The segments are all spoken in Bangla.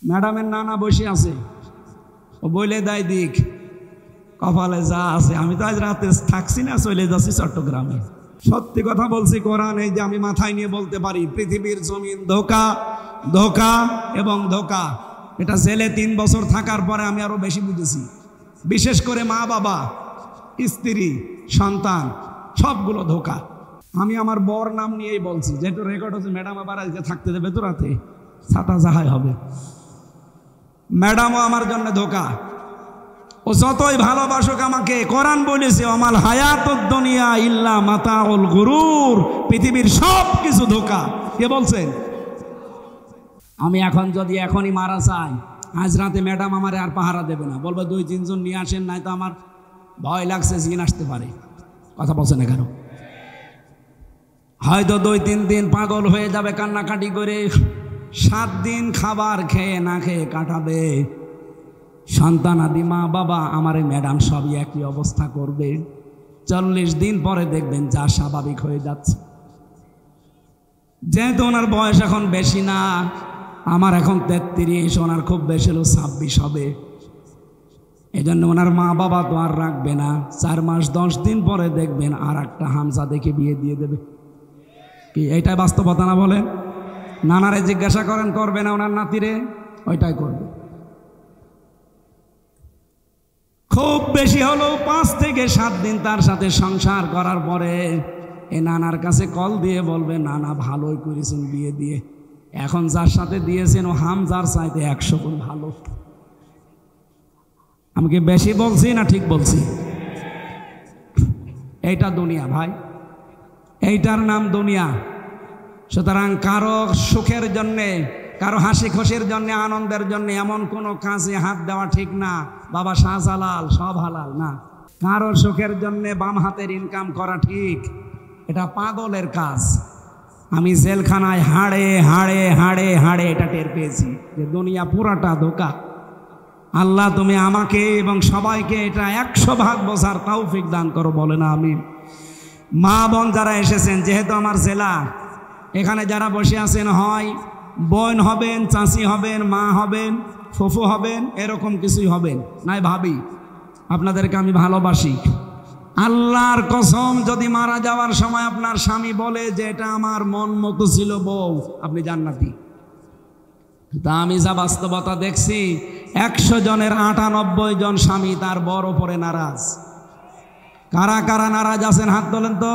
ম্যাডামের নানা বসে আছে, ও বলে দেয় দিক কপালে যা আছে। আমি তো আজ রাতে থাকছি না, চলে যাচ্ছি চট্টগ্রামে। সত্যি কথা বলছি, কোরআন এই যে আমি মাথায় নিয়ে বলতে পারি, পৃথিবীর জমিন ধোঁকা, ধোঁকা এবং ধোঁকা। এটা জেলে 3 বছর থাকার পরে আমি আরো বেশি বুঝেছি। বিশেষ করে মা বাবা, স্ত্রী, সন্তান সবগুলো ধোঁকা। আমি আমার বর নাম নিয়েই বলছি, যেহেতু রেকর্ড হচ্ছে। ম্যাডাম আবার আজকে থাকতে দেবে তো রাতে, ছাতা যাহাই হবে। ম্যাডামও আমার জন্য ধোঁকা। ও যতই ভালোবাসুক আমাকে, কোরআন বলেছে আমাল হায়াতুদ দুনিয়া ইল্লা মাতাউল গুরুর, পৃথিবীর সব কিছু ধোঁকা। কে বলছেন? আমি এখন যদি এখনই মারা চাই, আজ রাতে ম্যাডাম আমারে আর পাহারা দেবে না, বলবে 2-3 জন নিয়ে আসেন, নাই তো আমার ভয় লাগছে, জিন আসতে পারে। কথা বলছে না কেন? হয়তো 2-3 দিন পাগল হয়ে যাবে, কান্নাকাটি করে 7 দিন খাবার খেয়ে না খেয়ে কাটাবে। সন্তানাদি মা বাবা আমার এই ম্যাডাম সবই একই অবস্থা করবে। 40 দিন পরে দেখবেন যা স্বাভাবিক হয়ে যাচ্ছে। যেহেতু ওনার বয়স এখন বেশি না, আমার এখন 33, ওনার খুব বেশি হলো 26 হবে। এই জন্য ওনার মা বাবা তো আর রাখবে না। 4 মাস 10 দিন পরে দেখবেন আর একটা হামজা দেখে বিয়ে দিয়ে দেবে। কি এইটাই বাস্তবতা না? বলেন। নানারে জিজ্ঞাসা করেন, করবে না ওনার নাতিরে? ওইটাই করবে। খুব বেশি হলো 5 থেকে 7 দিন তার সাথে সংসার করার পরে এ নানার কাছে কল দিয়ে বলবে, নানা ভালোই করেছেন বিয়ে দিয়ে, এখন যার সাথে দিয়েছেন ও হামজার চাইতে 100 গুণ ভালো। আমি কি বেশি বলছি না ঠিক বলছি? এইটা দুনিয়া ভাই, এইটার নাম দুনিয়া। সুতরাং কারো সুখের জন্যে, কারো হাসি খুশির জন্য, আনন্দের জন্য এমন কোনো কাজে হাত দেওয়া ঠিক না। বাবা শাহজালাল সব হালাল না। কারো সুখের জন্য বাম হাতের ইনকাম করা ঠিক, এটা পাগলের কাজ। আমি জেলখানায় হাড়ে হাড়ে হাড়ে হাড়ে এটা টের পেয়েছি যে দুনিয়া পুরাটা ধোঁকা। আল্লাহ তুমি আমাকে এবং সবাইকে এটা 100 ভাগ বোঝার তৌফিক দান করো, বলে না আমি। মা বোন যারা এসেছেন, যেহেতু আমার জেলা, এখানে যারা বসে আছেন হয় বোন হবেন, চাচি হবেন, মা হবেন, ফুফু হবেন, এরকম কিছুই হবেন। নাই ভাবি, আপনাদেরকে আমি ভালোবাসি। আল্লাহর কসম, যদি মারা যাওয়ার সময় আপনার স্বামী বলে যে এটা আমার মন মতো ছিল বউ, আপনি জান্নাতি। তা আমি যা বাস্তবতা দেখছি, 100 জনের 98 জন স্বামী তার বর ওপরে নারাজ। কারা কারা নারাজ আছেন হাত তোলেন তো।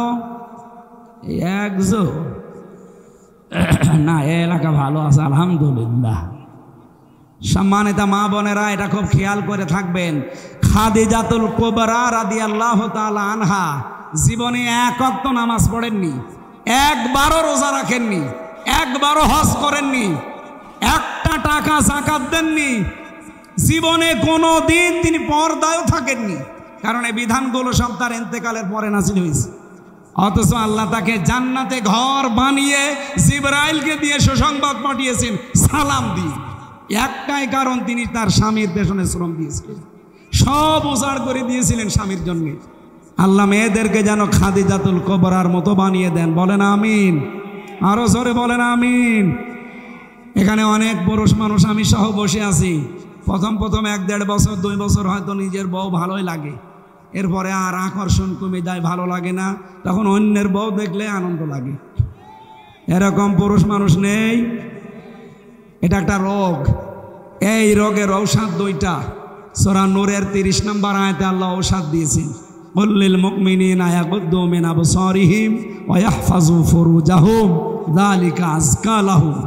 একজন না, এলাকা ভালো আছে আলহামদুলিল্লাহ। সম্মানিত মা বোনেরা, এটা খুব খেয়াল করে থাকবেন। খাদিজাতুল কুবরা রাদিয়াল্লাহু তাআলা আনহা জীবনে 1 ওয়াক্ত নামাজ পড়েননি, একবারও রোজা রাখেননি, একবারও হজ করেননি, একটা টাকা যাকাত দেননি, জীবনে কোনো দিন তিনি পর্দায়ও থাকেননি। কারণ এই বিধানগুলো সব তার ইন্তেকালের পরে নাযিল হয়েছে। অথচ আল্লাহ তাকে জান্নাতে ঘর বানিয়ে জিবরাইলকে দিয়ে সুসংবাদ পাঠিয়েছেন সালাম দিয়ে। একটাই কারণ, তিনি তার স্বামীর পেছনে শ্রম দিয়েছিলেন, সব উজাড় করে দিয়েছিলেন স্বামীর জন্য। আল্লাহ মেয়েদেরকে যেন খাদিজাতুল কুবরার মতো বানিয়ে দেন, বলেন আমিন। আরো জোরে বলেন আমিন। এখানে অনেক পুরুষ মানুষ আমি সহ বসে আছি। প্রথম 1-1.5 বছর 2 বছর হয়তো নিজের বউ ভালোই লাগে, এরপরে আর আকর্ষণ কমে যায়, ভালো লাগে না, তখন অন্যের বউ দেখলে আনন্দ লাগে। এরকম পুরুষ মানুষ নেই? এটা একটা রোগ। এই রোগের ঔষধ 2টা। সূরা নূরের 30 নম্বর আয়াতে আল্লাহ ঔষধ দিয়েছেন, কুল্লিল মুমিনিনা ইয়াগুদ্দু মিন আবসারিহিম ওয়া ইয়াহফাজু ফুরুজাহুম যালিকা আযকা লাহুম।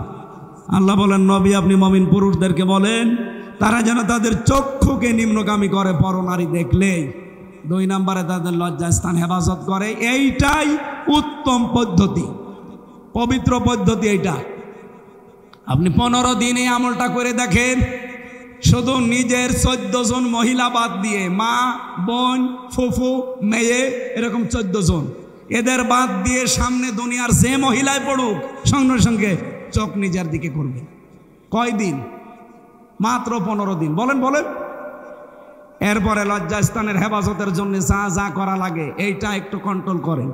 আল্লাহ বলেন, নবী আপনি মুমিন পুরুষদেরকে বলেন তারা যেন তাদের চক্ষুকে নিম্নগামী করে পরনারী দেখলেই। 2 নম্বরে তাদের লজ্জাস্থান হেফাজত করে। এইটাই উত্তম পদ্ধতি, পবিত্র পদ্ধতি এইটা। আপনি 15 দিনে আমলটা করে দেখেন। শুধু নিজের 14 জন মহিলা বাদ দিয়ে, মা, বোন, ফুফু, মেয়ে, এরকম 14 জন, এদের বাদ দিয়ে সামনে দুনিয়ার যে মহিলায় পড়ুক, সঙ্গে সঙ্গে চোখ নিজের দিকে করবে। কয়দিন? মাত্র 15 দিন। বলেন বলেন। এরপরে লজ্জাস্থানের হেফাজতের জন্য যা যা করা লাগে এইটা একটু কন্ট্রোল করেন।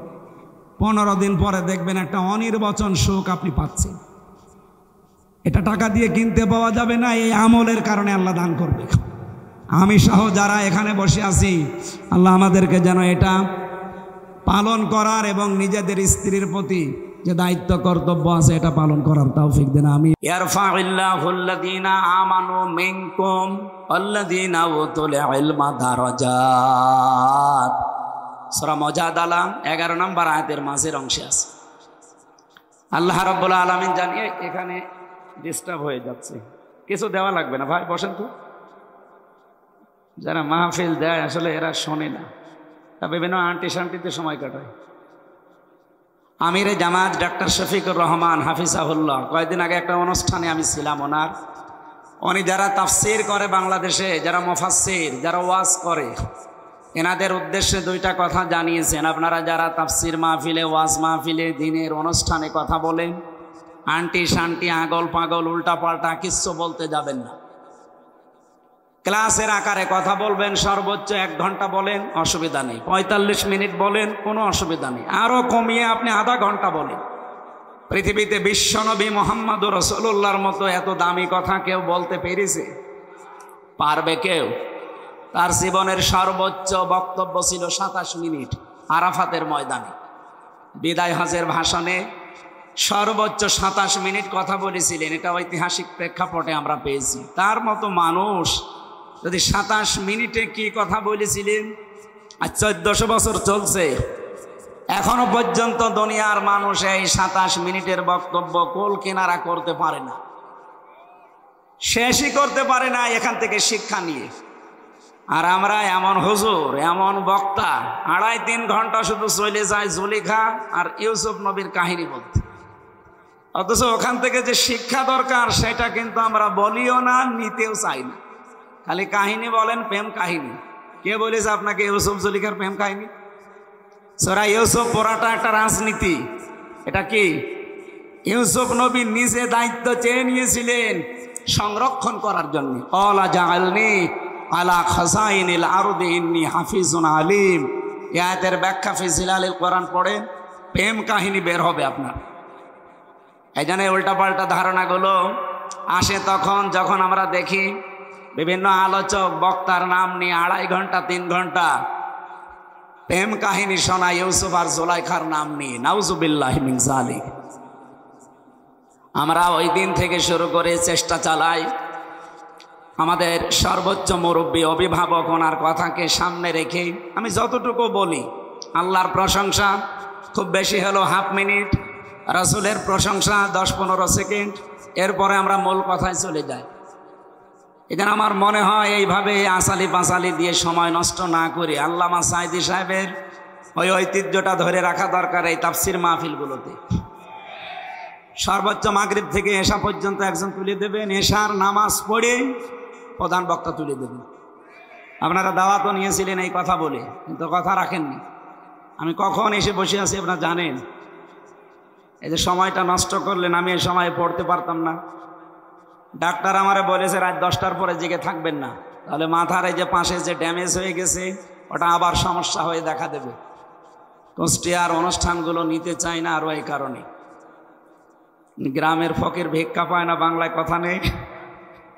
15 দিন পরে দেখবেন একটা অনির্বচন সুখ আপনি পাচ্ছেন। এটা টাকা দিয়ে কিনতে পাওয়া যাবে না, এই আমলের কারণে আল্লাহ দান করবে। আমি সহ যারা এখানে বসে আছি, আল্লাহ আমাদেরকে যেন এটা পালন করার এবং নিজেদের স্ত্রীর প্রতি যে দায়িত্ব কর্তব্য আছে এটা পালন করার তৌফিক দেন। আমি ইয়ারফাউল্লাহুল্লাযীনা আমানু মিনকুম ওয়াল্লাযীনা উতুল ইলমা দারাজাত। সূরা মুজাদালা 11 নম্বর আয়াতের মাঝের অংশে আছে। আল্লাহ রাব্বুল আলামিন জানিয়ে এখানে ডিস্টার্ব হয়ে যাচ্ছে, কিছু দেওয়া লাগবে না ভাই, বসেন তো। যারা মাহফিল দেয় আসলে এরা শোনে না, তা বিভিন্ন আন্টি শান্তিতে সময় কাটায়। আমিরে জামাত ডাক্তার শফিকুর রহমান হাফিজাহুল্লাহ, কয়েকদিন আগে একটা অনুষ্ঠানে আমি ছিলাম ওনার। উনি যারা তাফসির করে বাংলাদেশে, যারা মুফাসসির, যারা ওয়াজ করে, এনাদের উদ্দেশ্যে দুইটা কথা জানিয়েছেন। আপনারা যারা তাফসির মাহফিলে, ওয়াজ মাহফিলে, দিনের অনুষ্ঠানে কথা বলেন, আন্টি শান্তি, আগল পাগল, উল্টা পাল্টা কিচ্ছু বলতে যাবেন না। ক্লাসের আকারে কথা বলবেন, সর্বোচ্চ 1 ঘন্টা বলেন, অসুবিধা নেই। 45 মিনিট বলেন, কোনো অসুবিধা নেই। আরও কমিয়ে আপনি আধা ঘন্টা বলেন। পৃথিবীতে বিশ্বনবী মুহাম্মদুর রাসূলুল্লাহর মতো এত দামি কথা কেউ বলতে পেরেছে? পারবে কেউ? তার জীবনের সর্বোচ্চ বক্তব্য ছিল 27 মিনিট আরাফাতের ময়দানে। বিদায় হজের ভাষণে সর্বোচ্চ 27 মিনিট কথা বলেছিলেন। এটা ঐতিহাসিক প্রেক্ষাপটে আমরা পেয়েছি। তার মতো মানুষ যদি 27 মিনিটে কি কথা বলেছিলেন, আর 1400 বছর চলছে, এখনো পর্যন্ত দুনিয়ার মানুষ এই 27 মিনিটের বক্তব্য কোল কিনারা করতে পারে না, শেষই করতে পারে না এখান থেকে শিক্ষা নিয়ে। আর আমরা এমন হুজুর, এমন বক্তা, 2.5-3 ঘন্টা শুধু চলে যায় জুলেখা আর ইউসুফ নবীর কাহিনী বলতে, অথচ ওখান থেকে যে শিক্ষা দরকার সেটা কিন্তু আমরা বলিও না, নিতেও চাই না। খালি কাহিনী বলেন, প্রেম কাহিনী। কে বলেছে আপনাকে ইউসুফ জুলেখার প্রেম কাহিনী? সূরা ইউসুফ পড়াটা একটা রাজনীতি। এটা কি? ইউসুফ নবী নিজে দায়িত্ব চেয়ে নিয়েছিলেন সংরক্ষণ করার জন্য। ক্বালা জাআলনি আলা খাযাইনিল আরদি ইন্নী হাফিজুন আলিম। এই আয়াতের ব্যাখ্যা ফি জিলালিল কোরআন পড়েন, প্রেম কাহিনী বের হবে আপনার। এই জন্য উল্টাপাল্টা ধারণাগুলো আসে তখন যখন আমরা দেখি বিভিন্ন আলোচক বক্তার নাম নিয়ে 2.5 ঘন্টা 3 ঘন্টা প্রেম কাহিনী শোনা ইউসুফ আর জুলাইখার নাম নিয়ে। নাউজুবিল্লাহি মিন যালিক। আমরা ওই দিন থেকে শুরু করে চেষ্টা চালাই আমাদের সর্বোচ্চ মুরব্বী, অভিভাবক, ওনার কথাকে সামনে রেখে আমি যতটুকু বলি, আল্লাহর প্রশংসা খুব বেশি হলো 1/2 মিনিট, রাসূলের প্রশংসা 10-15 সেকেন্ড, এরপরে আমরা মূল কথায় চলে যাই। এখানে আমার মনে হয় এইভাবে আসালি পাসালি দিয়ে সময় নষ্ট না করে আল্লামা সাঈদী সাহেবের ওই ঐতিহ্যটা ধরে রাখা দরকার এই তাফসির মাহফিলগুলোতে। সর্বোচ্চ মাগরিব থেকে এশা পর্যন্ত একজন তুলে দেবেন, এশার নামাজ পড়ে প্রধান বক্তা তুলে দেবেন। আপনারা দাওয়াতও নিয়েছিলেন এই কথা বলে, কিন্তু কথা রাখেননি। আমি কখন এসে বসে আছি আপনারা জানেন? এই যে সময়টা নষ্ট করলেন, আমি এই সময় পড়তে পারতাম না। ডাক্তার আমারে বলেছে রাত 10টার পরে জেগে থাকবেন না, তাহলে মাথার এই যে পাশে যে ড্যামেজ হয়ে গেছে ওটা আবার সমস্যা হয়ে দেখা দেবে। কুষ্টিয়ার অনুষ্ঠানগুলো নিতে চাই না আরও এই কারণে। গ্রামের ফকির ভিক্ষা পায় না, বাংলায় কথা নেই।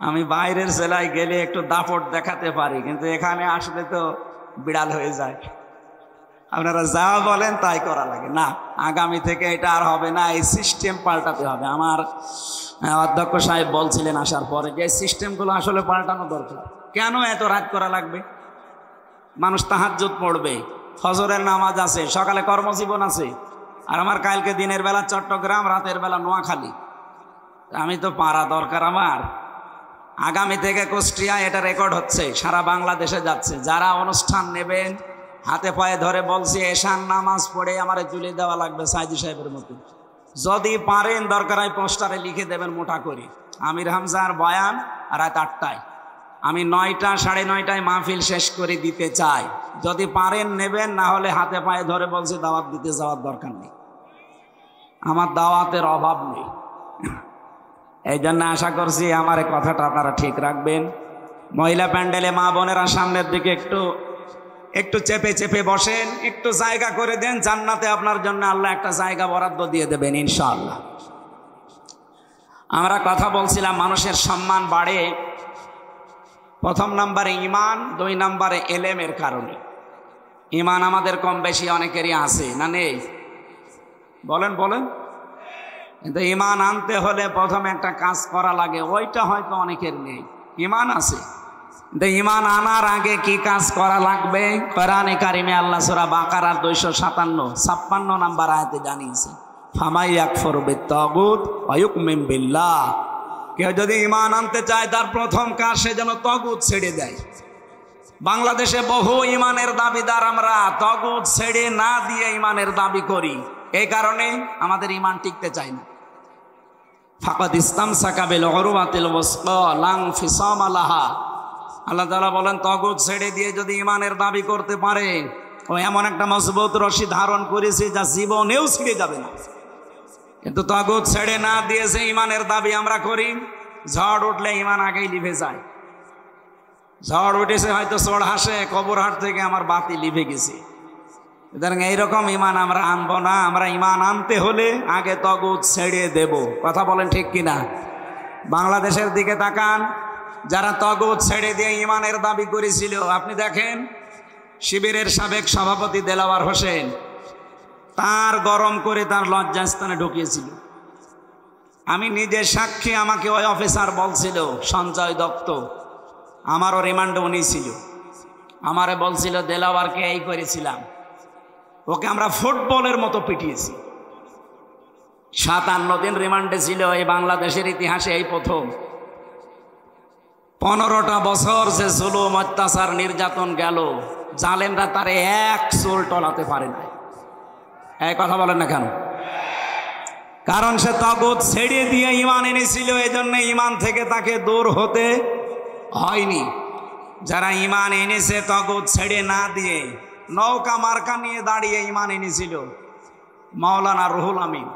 আমি বাইরের জেলায় গেলে একটু দাপট দেখাতে পারি, কিন্তু এখানে আসলে তো বিড়াল হয়ে যায়। আপনারা যা বলেন তাই করা লাগে না। আগামী থেকে এটা আর হবে না, এই সিস্টেম পাল্টাতে হবে। আমার অধ্যক্ষ সাহেব বলছিলেন আসার পরে যে সিস্টেমগুলো আসলে পাল্টানো দরকার। কেন এত রাত করা লাগবে? মানুষ তাহাজ্জুদ পড়বে, ফজরের নামাজ আছে, সকালে কর্মজীবন আছে। আর আমার কালকে দিনের বেলা চট্টগ্রাম, রাতের বেলা নোয়াখালী। আমি তো পারা দরকার আমার। আগামী থেকে কুষ্টিয়া এটা রেকর্ড হচ্ছে, সারা বাংলাদেশে যাচ্ছে। যারা অনুষ্ঠান নেবেন হাতে পায়ে ধরে বলছি এশার নামাজ পড়ে আমারে তুলে দেওয়া লাগবে সাঈদী সাহেবের মতো। যদি পারেন দরকার হয় পোস্টারে লিখে দেবেন মোটা করে, আমির হামজার বয়ান রাত 8টায়। আমি 9টা 9:30টায় মাহফিল শেষ করে দিতে চাই। যদি পারেন নেবেন, না হলে হাতে পায়ে ধরে বলছি দাওয়াত দিতে যাওয়ার দরকার নেই। আমার দাওয়াতের অভাব নেই। এই জন্য আশা করছি আমার এই কথাটা আপনারা ঠিক রাখবেন। মহিলা প্যান্ডেলে মা বোনেরা সামনের দিকে একটু চেপে চেপে বসেন, একটু জায়গা করে দেন। জান্নাতে আপনার জন্য আল্লাহ একটা জায়গা বরাদ্দ দিয়ে দেবেন ইনশাআল্লাহ। আমরা কথা বলছিলাম মানুষের সম্মান বাড়ে প্রথম নম্বরে ইমান, 2 নম্বরে এলেমের কারণে। ইমান আমাদের কম বেশি অনেকেরই আছে না নেই? বলেন বলেন। কিন্তু ইমান আনতে হলে প্রথমে একটা কাজ করা লাগে, ওইটা হয়তো অনেকের নেই। ইমান আছে, কিন্তু ইমান আনার আগে কি কাজ করা লাগবে? কোরআনে কারিমে আল্লাহ সূরা বাকারার 257 নম্বর আয়াতে জানিয়েছে, ফামাই ইয়াকফুরু বিত-তাগুত ওয়া ইউমিন বিল্লাহ। কেউ যদি ইমান আনতে চায় তার প্রথম কাজ সে যেন তাগুত ছেড়ে দেয়। বাংলাদেশে বহু ইমানের দাবিদার আমরা তাগুত ছেড়ে না দিয়ে ইমানের দাবি করি, এই কারণে আমাদের ইমান টিকতে চায় না। ফাকাদ ইসতামসাকা বিল উরওয়াতিল ওয়াসকা লা ইনফিসামা লাহা। আল্লাহ তাআলা বলেন তাগুত ছেড়ে দিয়ে যদি ইমানের দাবি করতে পারে, ও এমন একটা মজবুত রশি ধারণ করেছে যা জীবনেও ছিঁড়ে যাবে না। কিন্তু তাগুত ছেড়ে না দিয়েছে ইমানের দাবি আমরা করি, ঝড় উঠলে ইমান আগেই লিভে যায়। ঝড় উঠেছে হয়তো চোর হাসে, কবরহাট থেকে আমার বাতি লিভে গেছে। সুতরাং এইরকম ইমান আমরা আনবো না। আমরা ইমান আনতে হলে আগে তাগুত ছেড়ে দেব। কথা বলেন ঠিক কিনা? বাংলাদেশের দিকে তাকান, যারা তাগুত ছেড়ে দিয়ে ইমানের দাবি করেছিল, আপনি দেখেন শিবিরের সাবেক সভাপতি দেলাওয়ার হোসেন তার গরম করে তার লজ্জাস্থানে ঢুকিয়েছিল। আমি নিজে সাক্ষী, আমাকে ওই অফিসার বলছিল, সঞ্জয় দত্ত, আমারও রিমান্ডে উনি ছিল, আমারে বলছিল দেলাওয়ারকে এই করেছিলাম, ওকে আমরা ফুটবলের মতো পিটিয়েছি। 57 দিন রিমান্ডে ছিল। এই বাংলাদেশের ইতিহাসে এই প্রথম। 15টা বছর যে জুলুম, অত্যাচার, নির্যাতন গেল, জালেমরা তারে এক চুল টলাতে পারে না। এই কথা বলেন না কেন? কারণ সে তাগুত ছেড়ে দিয়ে ইমান এনেছিল, এই জন্য ইমান থেকে তাকে দূর হতে হয়নি। যারা ইমান এনেছে তাগুত ছেড়ে না দিয়ে, নৌকা মার্কা নিয়ে দাঁড়িয়ে ইমান এনেছিল, মাওলানা রুহুল আমিন,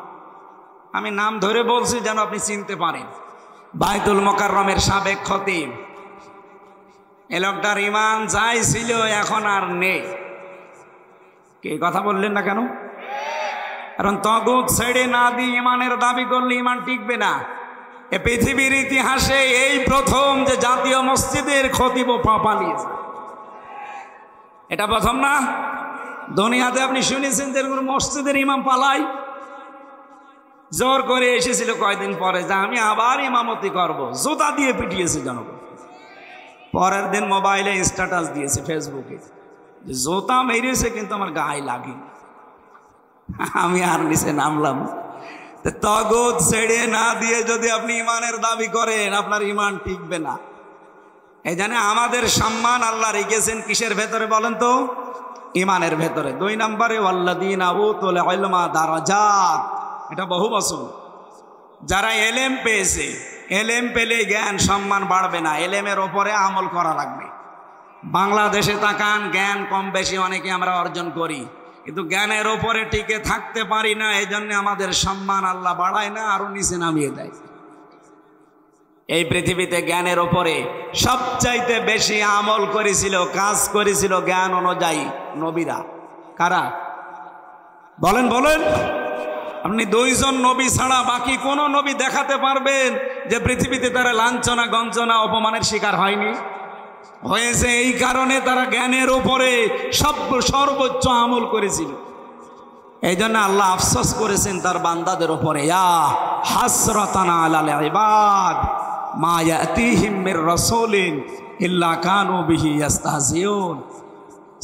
আমি নাম ধরে বলছি যেন আপনি চিনতে পারেন, বাইতুল মোকাররমের সাবেক খতিব। এ লোকটার ইমান যাই ছিল এখন আর নেই। কে কথা বললেন না কেন? কারণ তাগুত ছেড়ে না দিয়ে ইমানের দাবি করলে ইমান টিকবে না। এ পৃথিবীর ইতিহাসে এই প্রথম যে জাতীয় মসজিদের খতিব পালিয়েছে, এটা প্রথম না। দুনিয়াতে আপনি শুনেছেন যে মসজিদের ইমাম পালাই? জোর করে এসেছিল কয়দিন পরে যে আমি আবার ইমামতি করব, জুতা দিয়ে পিটিয়েছে জনগণ। পরের দিন মোবাইলে স্ট্যাটাস দিয়েছে ফেসবুকে, জুতা মেরেছে কিন্তু আমার গায়ে লাগে। আমি আর নিচে নামলাম। তাগুত ছেড়ে না দিয়ে যদি আপনি ইমানের দাবি করেন, আপনার ইমান টিকবে না। এই জন্য আমাদের সম্মান আল্লাহ রেখেছেন কিসের ভেতরে বলেন তো? ইমানের ভেতরে। 2 নম্বরে ওয়াল্লাযীনা উতুল ইলমা দারাজাত। এটা বহু বছর যারা এলেম পেয়েছে, এলেম পেলে জ্ঞান সম্মান বাড়বে না, এলেমের ওপরে আমল করা লাগবে। বাংলাদেশে তাকান, জ্ঞান কম বেশি অনেকে আমরা অর্জন করি, কিন্তু জ্ঞানের ওপরে টিকে থাকতে পারি না। এই জন্য আমাদের সম্মান আল্লাহ বাড়ায় না, আরো নিচে নামিয়ে দেয়। এই পৃথিবীতে জ্ঞানের ওপরে সবচাইতে বেশি আমল করেছিল, কাজ করেছিল জ্ঞান অনুযায়ী নবীরা। কারা? বলেন বলেন। আপনি 2 জন নবী ছাড়া বাকি কোন নবী দেখাতে পারবেন যে পৃথিবীতে তারা লাঞ্ছনা, গঞ্জনা, অপমানের শিকার হয়নি? হয়েছে। এই কারণে তারা জ্ঞানের উপরে সর্বোচ্চ আমল করেছিল। এই জন্য আল্লাহ আফসোস করেছেন তার বান্দাদের উপরে, ইয়া হাসরাতান আলাল ইবাদ মা ইয়াতিহিম মির রাসূলিন ইল্লা কানু বিহি ইস্তাহজিউন।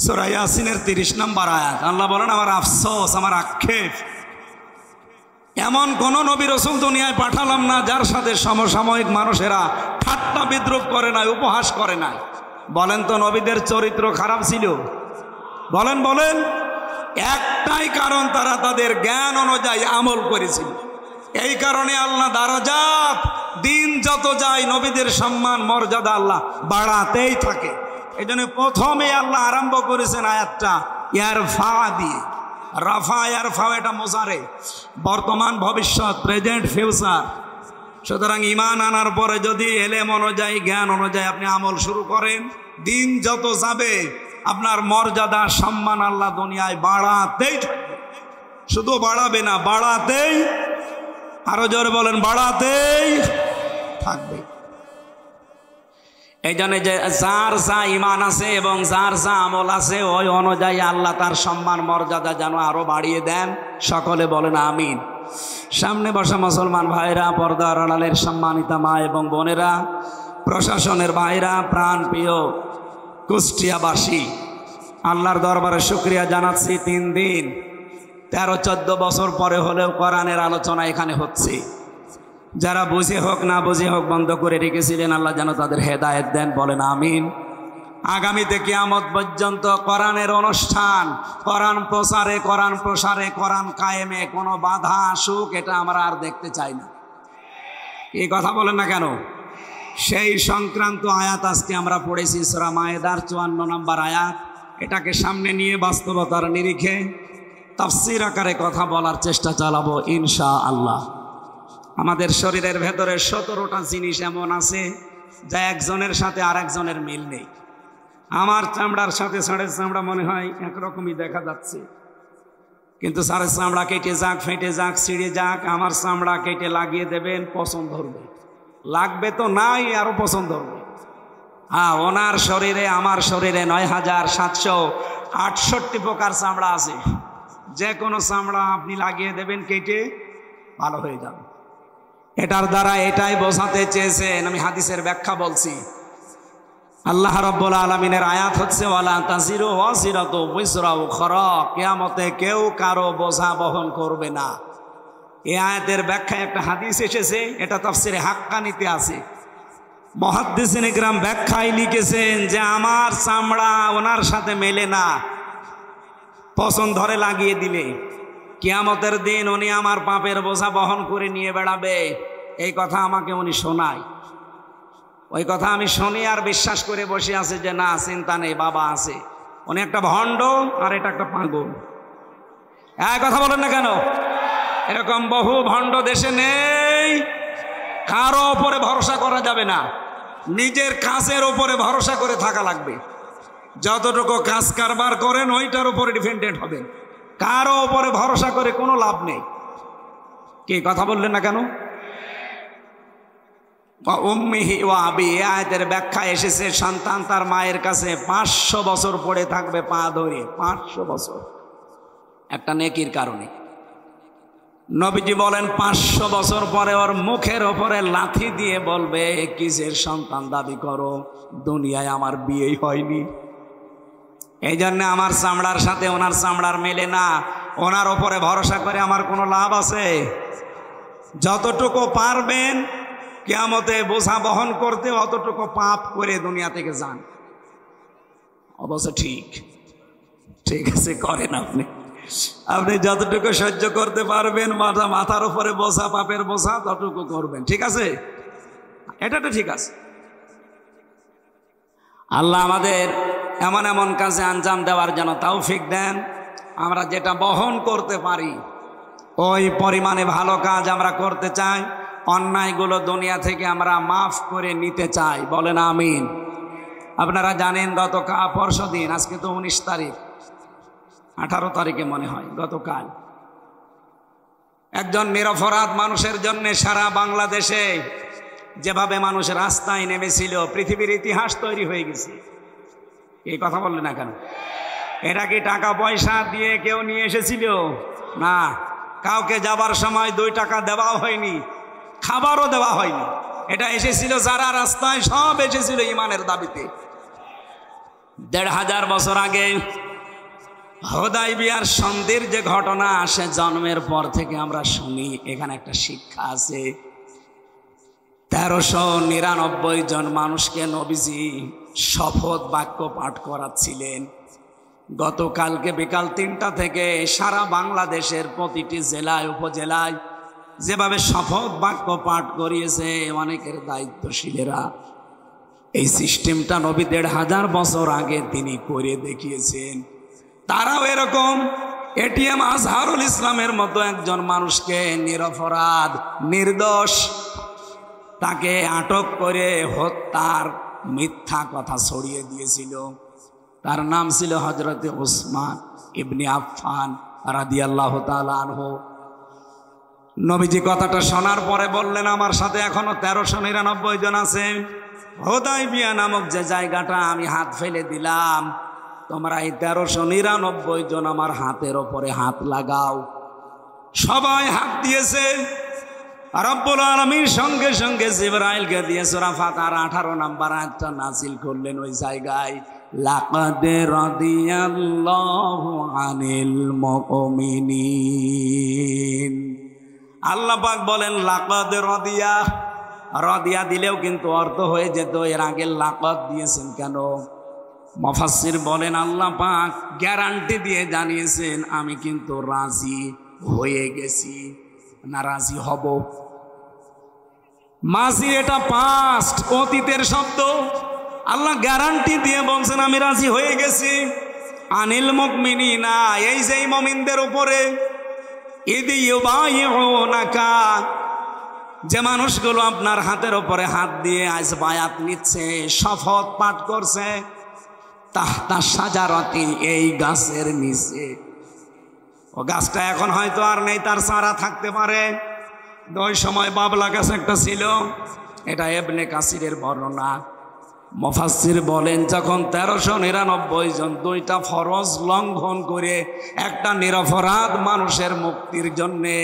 সূরা ইয়াসিনের 30 নম্বর আয়াত। আল্লাহ বলেন আমার আফসোস, আমার আক্ষেপ, এমন কোন নবী রাসূল দুনিয়ায় পাঠালাম না যার সাথে সমসাময়িক মানুষেরা ঠাট্টা বিদ্রুপ করে নাই, উপহাস করে নাই। বলেন তো নবীদের চরিত্র খারাপ ছিল? বলেন বলেন। একটাই কারণ, তারা তাদের জ্ঞান অনুযায়ী আমল করেছিল। এই কারণে আল্লাহ দারাজাত, দিন যত যায় নবীদের সম্মান মর্যাদা আল্লাহ বাড়াতেই থাকে। এই জন্য প্রথমে আল্লাহ আরম্ভ করেছেন আয়াতটা ইয়ারফা দিয়ে। রাফা ইয়ারফা, এটা মোজারে, বর্তমান, ভবিষ্যৎ, প্রেজেন্ট, ফিউচার। সুতরাং ইমান আনার পরে যদি এলেম অনুযায়ী, জ্ঞান অনুযায়ী আপনি আমল শুরু করেন, দিন যত যাবে আপনার মর্যাদা, সম্মান আল্লাহ দুনিয়ায় বাড়াতেই থাকবে। শুধু বাড়াবে না, বাড়াতেই আরো জোরে বলেন, বাড়াতেই থাকবে। এই জন্য যে যার যা ইমান আছে এবং যার যা আমল আছে ওই অনুযায়ী আল্লাহ তার সম্মান মর্যাদা যেন আরো বাড়িয়ে দেন। সকলে বলেন আমিন। সামনে বসা মুসলমান ভাইরা, পর্দার আড়ালের সম্মানিতা মা এবং বোনেরা, প্রশাসনের ভাইরা, প্রাণ প্রিয় কুষ্টিয়াবাসী, আল্লাহর দরবারে শুকরিয়া জানাচ্ছি। 3 দিন 13-14 বছর পরে হলেও কোরআনের আলোচনা এখানে হচ্ছে। যারা বুঝে হোক না বুঝে হোক বন্ধ করে রেখেছিলেন, আল্লাহ যেন তাদের হেদায়েত দেন। বলেন আমিন। আগামীতে কিয়ামত পর্যন্ত কোরআনের অনুষ্ঠান, কোরআন প্রচারে, কোরআন প্রসারে, কোরআন কায়েমে কোনো বাধা আসুক, এটা আমরা আর দেখতে চাই না। এই কথা বলেন না কেন? সেই সংক্রান্ত আয়াত আজকে আমরা পড়েছি সূরা মায়েদার 54 নম্বর আয়াত। এটাকে সামনে নিয়ে বাস্তবতার নিরিখে তাফসীর আকারে কথা বলার চেষ্টা চালাবো ইনশাআল্লাহ। আমাদের শরীরের ভেতরে 17টা জিনিস এমন আছে যা একজনের সাথে আরেকজনের মিল নেই। আমার চামড়ার সাথে ষাঁড়ের চামড়া মনে হয় একরকমই দেখা যাচ্ছে, কিন্তু ষাঁড়ের চামড়া কেটে যাক, ফেটে যাক, ছিঁড়ে যাক, আমার চামড়া কেটে লাগিয়ে দেবেন, পছন্দ ধরবে। লাগবে তো নাই, আরো পছন্দ ধরবে। হ্যাঁ, ওনার শরীরে আমার শরীরে 9768 প্রকার চামড়া আছে। যে কোনো চামড়া আপনি লাগিয়ে দেবেন, কেটে ভালো হয়ে যাবে। এটার দ্বারা এটাই বোঝাতে চেয়েছেন, আমি হাদিসের ব্যাখ্যা বলছি। আল্লাহ রাব্বুল আলামিনের আয়াত হচ্ছে ওয়ালা তাজিরু ওয়াজিরাতু বিজরা উখরা, কিয়ামতে কেউ কারো বোঝা বহন করবে না। এই আয়াতের ব্যাখ্যায় একটা হাদিস এসেছে, এটা তাফসিরে হাক্কানিতে আছে। মুহাদ্দিসিন ইকরাম ব্যাখ্যায় লিখেছেন যে আমার চামড়া ওনার সাথে মেলে না, পছন্দ ধরে লাগিয়ে দিলে কিয়ামতের দিন উনি আমার পাপের বোঝা বহন করে নিয়ে বেড়াবে। এই কথা আমাকে উনি শোনায়। ওই কথা আমি শুনি আর বিশ্বাস করে বসে আছে যে না, চিন্তা নেই, বাবা আছে। উনি একটা ভণ্ড আর এটা একটা পাগল। এই কথা বলেন না কেন? এরকম বহু ভণ্ড দেশে নেই। কারো ওপরে ভরসা করা যাবে না, নিজের কাজের ওপরে ভরসা করে থাকা লাগবে। যতটুকু কাজ কারবার করেন ওইটার উপরে ডিপেন্ডেন্ট হবেন, কারো ওপরে ভরসা করে কোনো লাভ নেই। কি কথা বললেন না কেন? উম্মিহি ওয়া আবি, আয়াতের ব্যাখ্যা এসেছে সন্তান তার মায়ের কাছে 500 বছর পড়ে থাকবে পা ধরে, 500 বছর, একটা নেকির কারণে। নবীজি বলেন 500 বছর পরে ওর মুখের ওপরে লাথি দিয়ে বলবে, কিসের সন্তান দাবি করো, দুনিয়ায় আমার বিয়েই হয়নি। এই জন্য আমার চামড়ার সাথে ওনার চামড়ার মেলে না। ওনার ওপরে ভরসা করে আমার কোনো লাভ আছে? যতটুকু পারবেন কিয়ামতে বোঝা বহন করতে, অতটুকু পাপ করে দুনিয়া থেকে যান। অবশ্য ঠিক আছে, করেন আপনি। আপনি যতটুকু সহ্য করতে পারবেন, মাথার উপরে বোঝা, পাপের বোঝা, ততটুকু করবেন। ঠিক আছে, এটা তো ঠিক আছে। আল্লাহ আমাদের এমন এমন কাজে আঞ্জাম দেওয়ার জন্য তৌফিক দেন। আমরা যেটা বহন করতে পারি ওই পরিমাণে ভালো কাজ আমরা করতে চাই। অন্যায়গুলো দুনিয়া থেকে আমরা মাফ করে নিতে চাই। বলেন আমিন। আপনারা জানেন গতকাল পরশুদিন, আজকে তো 19 তারিখ, 18 তারিখে মনে হয়, গতকাল একজন নিরপরাধ মানুষের জন্য সারা বাংলাদেশে যেভাবে মানুষ রাস্তায় নেমেছিল, পৃথিবীর ইতিহাস তৈরি হয়ে গেছে। এই কথা বললেন না কেন? এটা কি টাকা পয়সা দিয়ে কেউ নিয়ে এসেছিল? না, কাউকে যাবার সময় 2 টাকা দেওয়াও হয়নি, খাবারও দেওয়া হয়নি। এটা এসেছিল যারা রাস্তায়, সব এসেছিল ইমানের দাবিতে। 1500 বছর আগে হুদায়বিয়ার সন্ধির যে ঘটনা আসে, জন্মের পর থেকে আমরা শুনি। এখানে একটা শিক্ষা আছে। 1399 জন মানুষকে নবীজি শপথ বাক্য পাঠ করাচ্ছিলেন। গতকালকে বিকাল 3টা থেকে সারা বাংলাদেশের প্রতিটি জেলায় উপজেলায় যেভাবে শপথ বাক্য পাঠ করিয়েছে অনেকের দায়িত্বশীলেরা, এই সিস্টেমটা নবী 1500 বছর আগে তিনি করে দেখিয়েছেন। তারাও এরকম এটিএম আজহারুল ইসলামের মতো একজন মানুষকে, নিরপরাধ নির্দোষ, তাকে আটক করে হত্যার মিথ্যা কথা ছড়িয়ে দিয়েছিল। তার নাম ছিল হযরতে উসমান ইবনে আফফান রাদিয়াল্লাহু তাআলা আনহু। নবীজি কথাটা শোনার পরে বললেন, আমার সাথে এখনো 1399 জন আছে। হুদায়বিয়া নামক যে জায়গাটা আমি হাত ফেলে দিলাম, তোমরা এই 1399 জন আমার হাতের ওপরে হাত লাগাও। সবাই হাত দিয়েছে। রব্বুল আলামিন সঙ্গে সঙ্গে জিবরাইলকে দিয়ে সূরা ফাতিহার 18 নম্বর আয়াতটা নাযিল করলেন ওই জায়গায়, লাকাদ রাদিয়াল্লাহু আনিল মুমিনিন। আল্লাহ পাক বলেন লাকাদ রাদিয়া। রাদিয়া দিলেও কিন্তু অর্থ হয়ে যেত, এর আগে লাকাদ দিয়েছেন কেন? মুফাসসির বলেন আল্লাহ পাক গ্যারান্টি দিয়ে জানিয়েছেন, আমি কিন্তু রাজি হয়ে গেছি, না রাজি হব। মাজি এটা পাস্ট, অতীতের শব্দ। আল্লাহ গ্যারান্টি দিয়ে বলছেন আমি রাজি হয়ে গেছি। আনিল মুমিনিনা, এই যে মুমিনদের উপরে, ইদি ইউবাইউনাকা, যে মানুষগুলো আপনার হাতের উপরে হাত দিয়ে আজ বায়াত নিচ্ছে, শপথ পাঠ করছে, তাহতা শাজারাতি, এই গাছের নিচে। ও গাছটা এখন হয়তো আর নেই, তার চারা থাকতে পারে। ওই সময় বাবলা গাছ একটা ছিল, এটা ইবনে কাসিরের বর্ণনা। মুফাসসির বলেন যখন 1399 জন দুইটা ফরজ লঙ্ঘন করে একটা নিরপরাধ মানুষের মুক্তির জন্যে,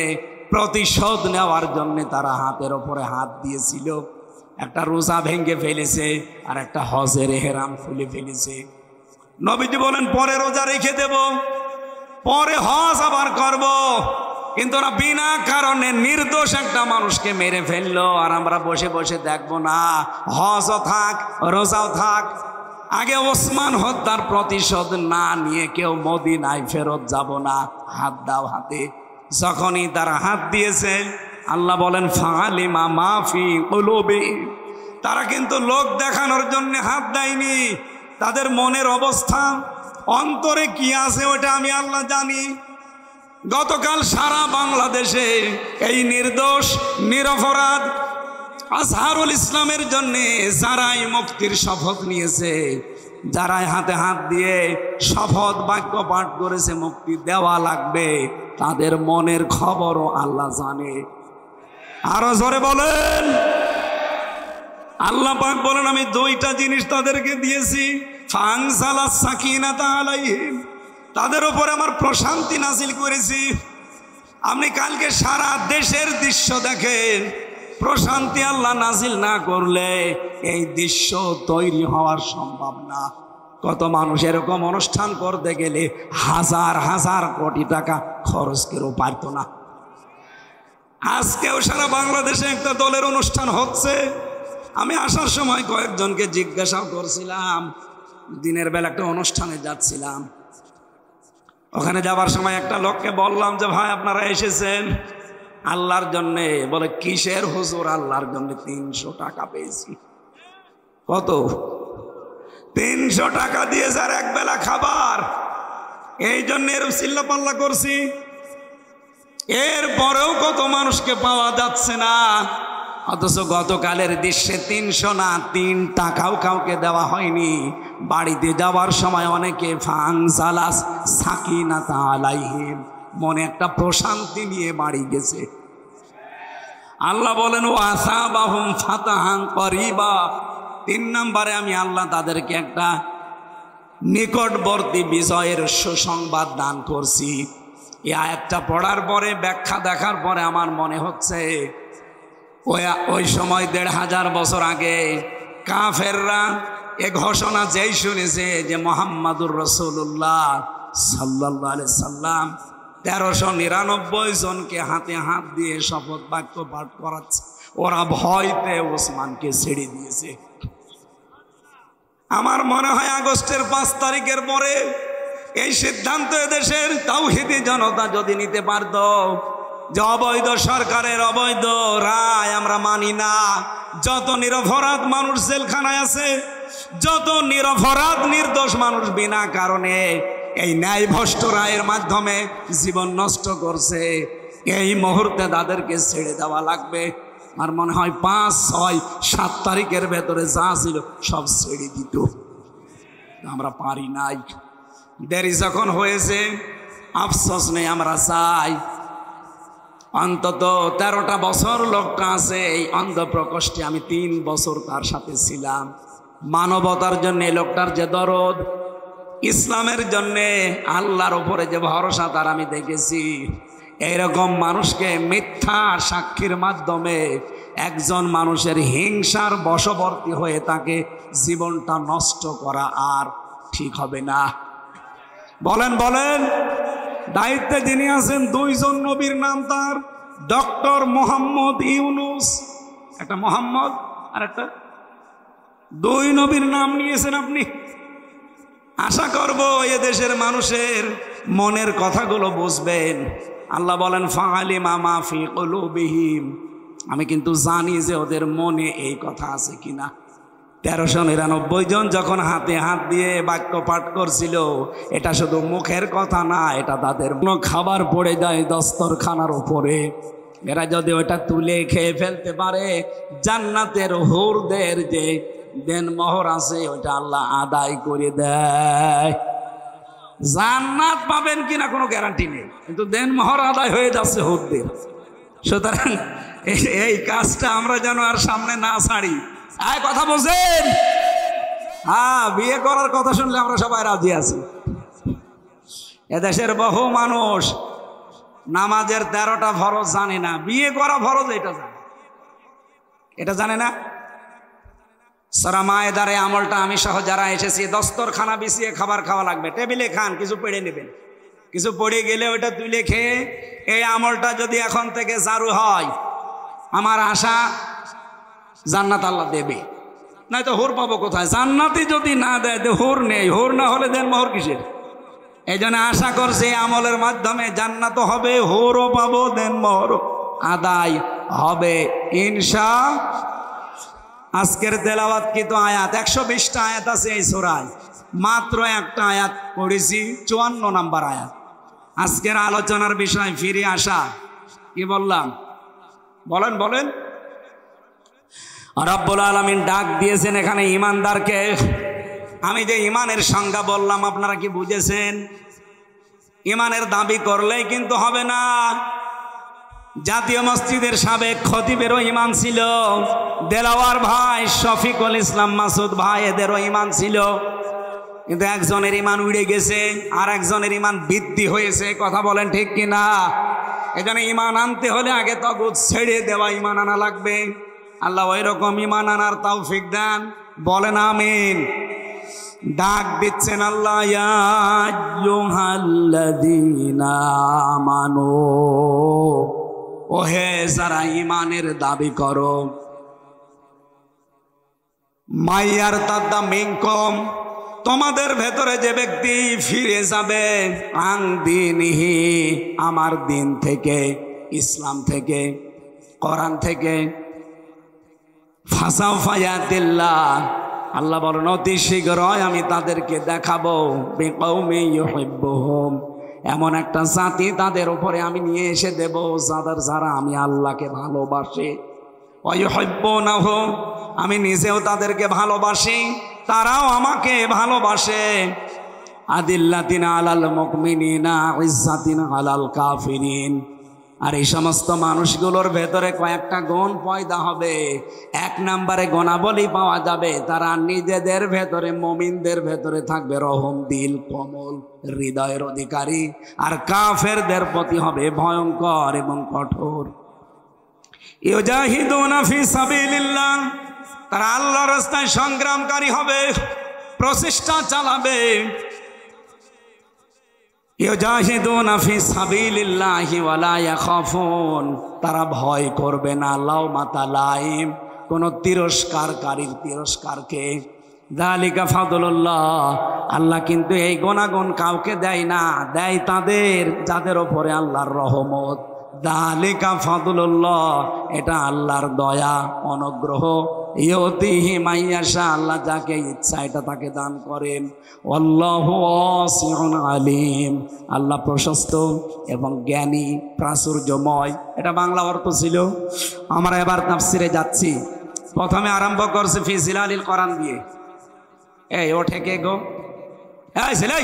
প্রতিশোধ নেওয়ার জন্যে তারা হাতের ওপরে হাত দিয়েছিল, একটা রোজা ভেঙে ফেলেছে আর একটা হজের ইহরাম খুলে ফেলেছে। নবীজি বলেন পরে রোজা রেখে দেব, পরে হজ আবার করব। কিন্তু ওরা বিনা কারণে নির্দোষ একটা মানুষকে মেরে ফেললো, আর আমরা বসে বসে দেখবো না? হজও থাক, রোজাও থাক। আগে ওসমান হত্যার প্রতিশোধ না নিয়ে কেউ মদিনায় ফেরত যাব না। হাত দাও হাতে। যখনই তারা হাত দিয়েছে, আল্লাহ বলেন ফালিমা মাফি কুলুবি, তারা কিন্তু লোক দেখানোর জন্য হাত দেয়নি। তাদের মনের অবস্থা, অন্তরে কি আছে ওটা আমি আল্লাহ জানি। গতকাল সারা বাংলাদেশে এই নির্দোষ নিরপরাধ আজহারুল ইসলামের জন্যে যারাই মুক্তির শপথ নিয়েছে, যারাই হাতে হাত দিয়ে শপথ বাক্য পাঠ করেছে মুক্তি দেওয়া লাগবে, তাদের মনের খবরও আল্লাহ জানে। আরো জোরে বলেন। আল্লাহ পাক বলেন আমি দুইটা জিনিস তাদেরকে দিয়েছি, ফানজালাস সাকিনাতা আলাইহিম, তাদের উপরে আমার প্রশান্তি নাজিল করেছি। আপনি কালকে সারা দেশের দৃশ্য দেখেন, প্রশান্তি আল্লাহ নাজিল না করলে এই দৃশ্য তৈরি হওয়ার সম্ভব না। কত মানুষ এরকম অনুষ্ঠান করতে গেলে হাজার হাজার কোটি টাকা খরচ করেও পারত না। আজকেও সারা বাংলাদেশে একটা দলের অনুষ্ঠান হচ্ছে। আমি আসার সময় কয়েকজনকে জিজ্ঞাসাও করছিলাম, দিনের বেলা একটা অনুষ্ঠানে যাচ্ছিলাম, ওখানে যাবার সময় একটা লোককে বললাম যে ভাই আপনারা এসেছেন আল্লাহর জন্যে? বলে কিসের হুজুর? আল্লাহর জন্য 300 টাকা পেয়েছি। কত? 300 টাকা দিয়ে যার এক বেলা খাবার, এই জন্য এরকম চিল্লাপাল্লা করছি। এরপরেও কত মানুষকে পাওয়া যাচ্ছে না, অথচ গতকালের দৃশ্যে 300 না 3 টাকাও কাউকে দেওয়া হয়নি। বাড়িতে যাওয়ার সময় অনেকে ফানজালাস সাকিনাতা আলাইহিম, মনে একটা প্রশান্তি নিয়ে বাড়ি গেছে। আল্লাহ বলেন ওয়াসাবাহুম ফাতাহান করিবা, 3 নম্বরে আমি আল্লাহ তাদেরকে একটা নিকটবর্তী বিজয়ের সুসংবাদ দান করছি। এই আয়াতটা পড়ার পরে, ব্যাখ্যা দেখার পরে আমার মনে হচ্ছে ওই সময় 1500 বছর আগে কাফেররা এ ঘোষণা যেই শুনেছে যে মুহাম্মাদুর রাসূলুল্লাহ সাল্লাল্লাহু আলাইহি সাল্লাম 1399 জনকে হাতে হাত দিয়ে শপথ বাক্য পাঠ করাচ্ছে, ওরা ভয়তে ওসমানকে ছেড়ে দিয়েছে। আমার মনে হয় আগস্টের 5 তারিখের পরে এই সিদ্ধান্ত এদেশের তাওহীদি জনতা যদি নিতে পারত যে অবৈধ সরকারের অবৈধ রায় আমরা মানি না, যত নিরপরাধ মানুষ জেলখানায় আছে, যত নিরপরাধ নির্দোষ মানুষ বিনা কারণে এই ন্যায়ভ্রষ্ট রায়ের মাধ্যমে জীবন নষ্ট করছে, এই মুহূর্তে তাদেরকে ছেড়ে দেওয়া লাগবে। আর মনে হয় 5, 6, 7 তারিখের ভেতরে যা ছিল সব ছেড়ে দিত। আমরা পারি নাই, দেরি যখন হয়েছে আফসোস নেই, আমরা চাই অন্তত 13টা বছর লোকটা আছে এই অন্ধ প্রকোষ্ঠে, আমি 3 বছর তার সাথে ছিলাম। মানবতার জন্য এই লোকটার যে দরদ, ইসলামের জন্যে আল্লাহর উপরে যে ভরসা তার আমি দেখেছি। এইরকম মানুষকে মিথ্যা সাক্ষীর মাধ্যমে একজন মানুষের হিংসার বশবর্তী হয়ে তাকে জীবনটা নষ্ট করা আর ঠিক হবে না। বলেন বলেন। দায়িত্বে যিনি আছেন 2 জন নবীর নাম তার ডক্টর মোহাম্মদ ইউনুস, একটা মোহাম্মদ আর একটা 2 নবীর নাম নিয়েছেন আপনি। আশা করব এ দেশের মানুষের মনের কথাগুলো বুঝবেন। আল্লাহ বলেন ফাআলিমা মা ফি কুলুবিহিম, আমি কিন্তু জানি যে ওদের মনে এই কথা আছে কিনা। 1399 জন যখন হাতে হাত দিয়ে বাক্য পাঠ করছিল, এটা শুধু মুখের কথা না, এটা তাদের খাবার পড়ে যায় দস্তরখানার উপরে, এরা যদি ওটা তুলে খেয়ে ফেলতে পারে জান্নাতের হুরদের যে দেনমোহর আছে ওইটা আল্লাহ আদায় করে দেয়। জান্নাত পাবেন কিনা কোনো গ্যারান্টি নেই, কিন্তু দেনমোহর আদায় হয়ে যাচ্ছে হুরদের। সুতরাং এই কাজটা আমরা যেন আর সামনে না ছাড়ি। কথা বলছেন? হ্যাঁ, বিয়ে করার কথা শুনলে আমরা সবাই রাজি আছি। এদেশের বহু মানুষ নামাজের 13টা ফরজ জানে না, বিয়ে করা ফরজ এটা জানে না। সূরা মায়েদার এই আমলটা আমি সহ যারা এসেছি, দস্তরখানা বিছিয়ে খাবার খাওয়া লাগবে, টেবিলে খান, কিছু পেড়ে নেবেন, কিছু পড়ে গেলে ওইটা তুলে খেয়ে এই আমলটা যদি এখন থেকে চালু হয়, আমার আশা জান্নাত আল্লাহ দেবে। নয়তো হুর পাবো কোথায়? জান্নাতি যদি না দেয়, হুর নেই, হুর না হলে দেন মোহর কিসের? এই জন্য আশা করছি আমলের মাধ্যমে জান্নাতও হবে, হুরও পাবো, দেন মোহর আদায় হবে ইনশাআল্লাহ। আজকের তেলাওয়াতকৃত আয়াত 120টা আয়াত আছে এই সূরায়, মাত্র একটা আয়াত পড়েছি, 54 নম্বর আয়াত। আজকের আলোচনার বিষয় ফিরে আসা। কি বললাম? বলেন বলেন। রব্বুল আলামিন ডাক দিয়েছেন এখানে ইমানদারকে। আমি যে ইমানের সংজ্ঞা বললাম আপনারা কি বুঝেছেন? ইমানের দাবি করলেই কিন্তু হবে না। জাতীয় মসজিদের সাবেক খতিবেরও ইমান ছিল, দেলাওয়ার ভাই শফিকুল ইসলাম মাসুদ ভাই এদেরও ইমান ছিল, কিন্তু একজনের ইমান উড়ে গেছে আর একজনের ইমান বৃদ্ধি হয়েছে। কথা বলেন ঠিক কিনা? এখানে ইমান আনতে হলে আগে তাগুত ছেড়ে দেওয়া ইমান আনা লাগবে। আল্লাহ ওই রকম ইমান আনার তৌফিক দেন, বলেন আমিন। ডাক দিচ্ছেন আল্লাহ, ইয়া আইয়ুহাল্লাযীনা আমানু, ওহে যারা ইমানের দাবি করো, মাইয়ার তাদ্দা মিনকুম, তোমাদের ভেতরে যে ব্যক্তি ফিরে যাবে, আন দীনিহি, আমার দিন থেকে, ইসলাম থেকে, কোরআন থেকে, ফাসাউফা ইয়াতিল্লাহ, আল্লাহ বলেন অতি শীঘ্রই আমি তাদেরকে দেখাবো, বিকৌমি ইউহিব্বুহুম, এমন একটা জাতি তাদের উপরে আমি নিয়ে এসে দেব যারা আমি আল্লাহকে ভালোবাসে, ওয়ায়ুহিব্বুনাহু, আমি নিজেও তাদেরকে ভালোবাসি, তারাও আমাকে ভালোবাসে, আদিল্লাতিন আলাল মুমিনিনা ইজ্জাতিন আলাল কাফিরিন। আর এই সমস্ত মানুষগুলোর ভেতরে কয়েকটা গুণ পয়দা হবে। 1 নম্বরে গুণাবলী পাওয়া যাবে, তারা নিজেদের ভেতরে, মুমিনদের ভেতরে থাকবে রহম দিল, কোমল হৃদয়ের অধিকারী, আর কাফেরদের প্রতি হবে ভয়ঙ্কর এবং কঠোর। ইউজাহিদুনা ফি সাবিলিল্লাহ, তারা আল্লাহর রাস্তায় সংগ্রামকারী হবে, প্রচেষ্টা চালাবে। ইউজাহিদুনা ফি সাবিলিল্লাহি ওয়ালা ইয়াখাফুন, তারা ভয় করবে না লাউমাতা লাইম, কোন তিরস্কারকারীর তিরস্কারকে। যালিকা ফাদলুল্লাহ, আল্লাহ কিন্তু এই গুণাগুণ কাউকে দেয় না, দেয় তাদের যাদের ওপরে আল্লাহর রহমত। যালিকা ফাদলুল্লাহ, এটা আল্লাহর দয়া অনুগ্রহ। ইউতিহি মাইয়াশা, আল্লাহ যাকে ইচ্ছা এটা তাকে দান করেন। আল্লাহু ওয়াসিউন আলিম, আল্লাহ প্রশস্ত এবং জ্ঞানী, প্রাচুর্যময়। এটা বাংলা অর্থ ছিল। আমরা এবার তাফসিরে যাচ্ছি। প্রথমে আরম্ভ করছে ফি জিলালিল কোরআন দিয়ে। এই ওঠে কে গো? এই ছেলে,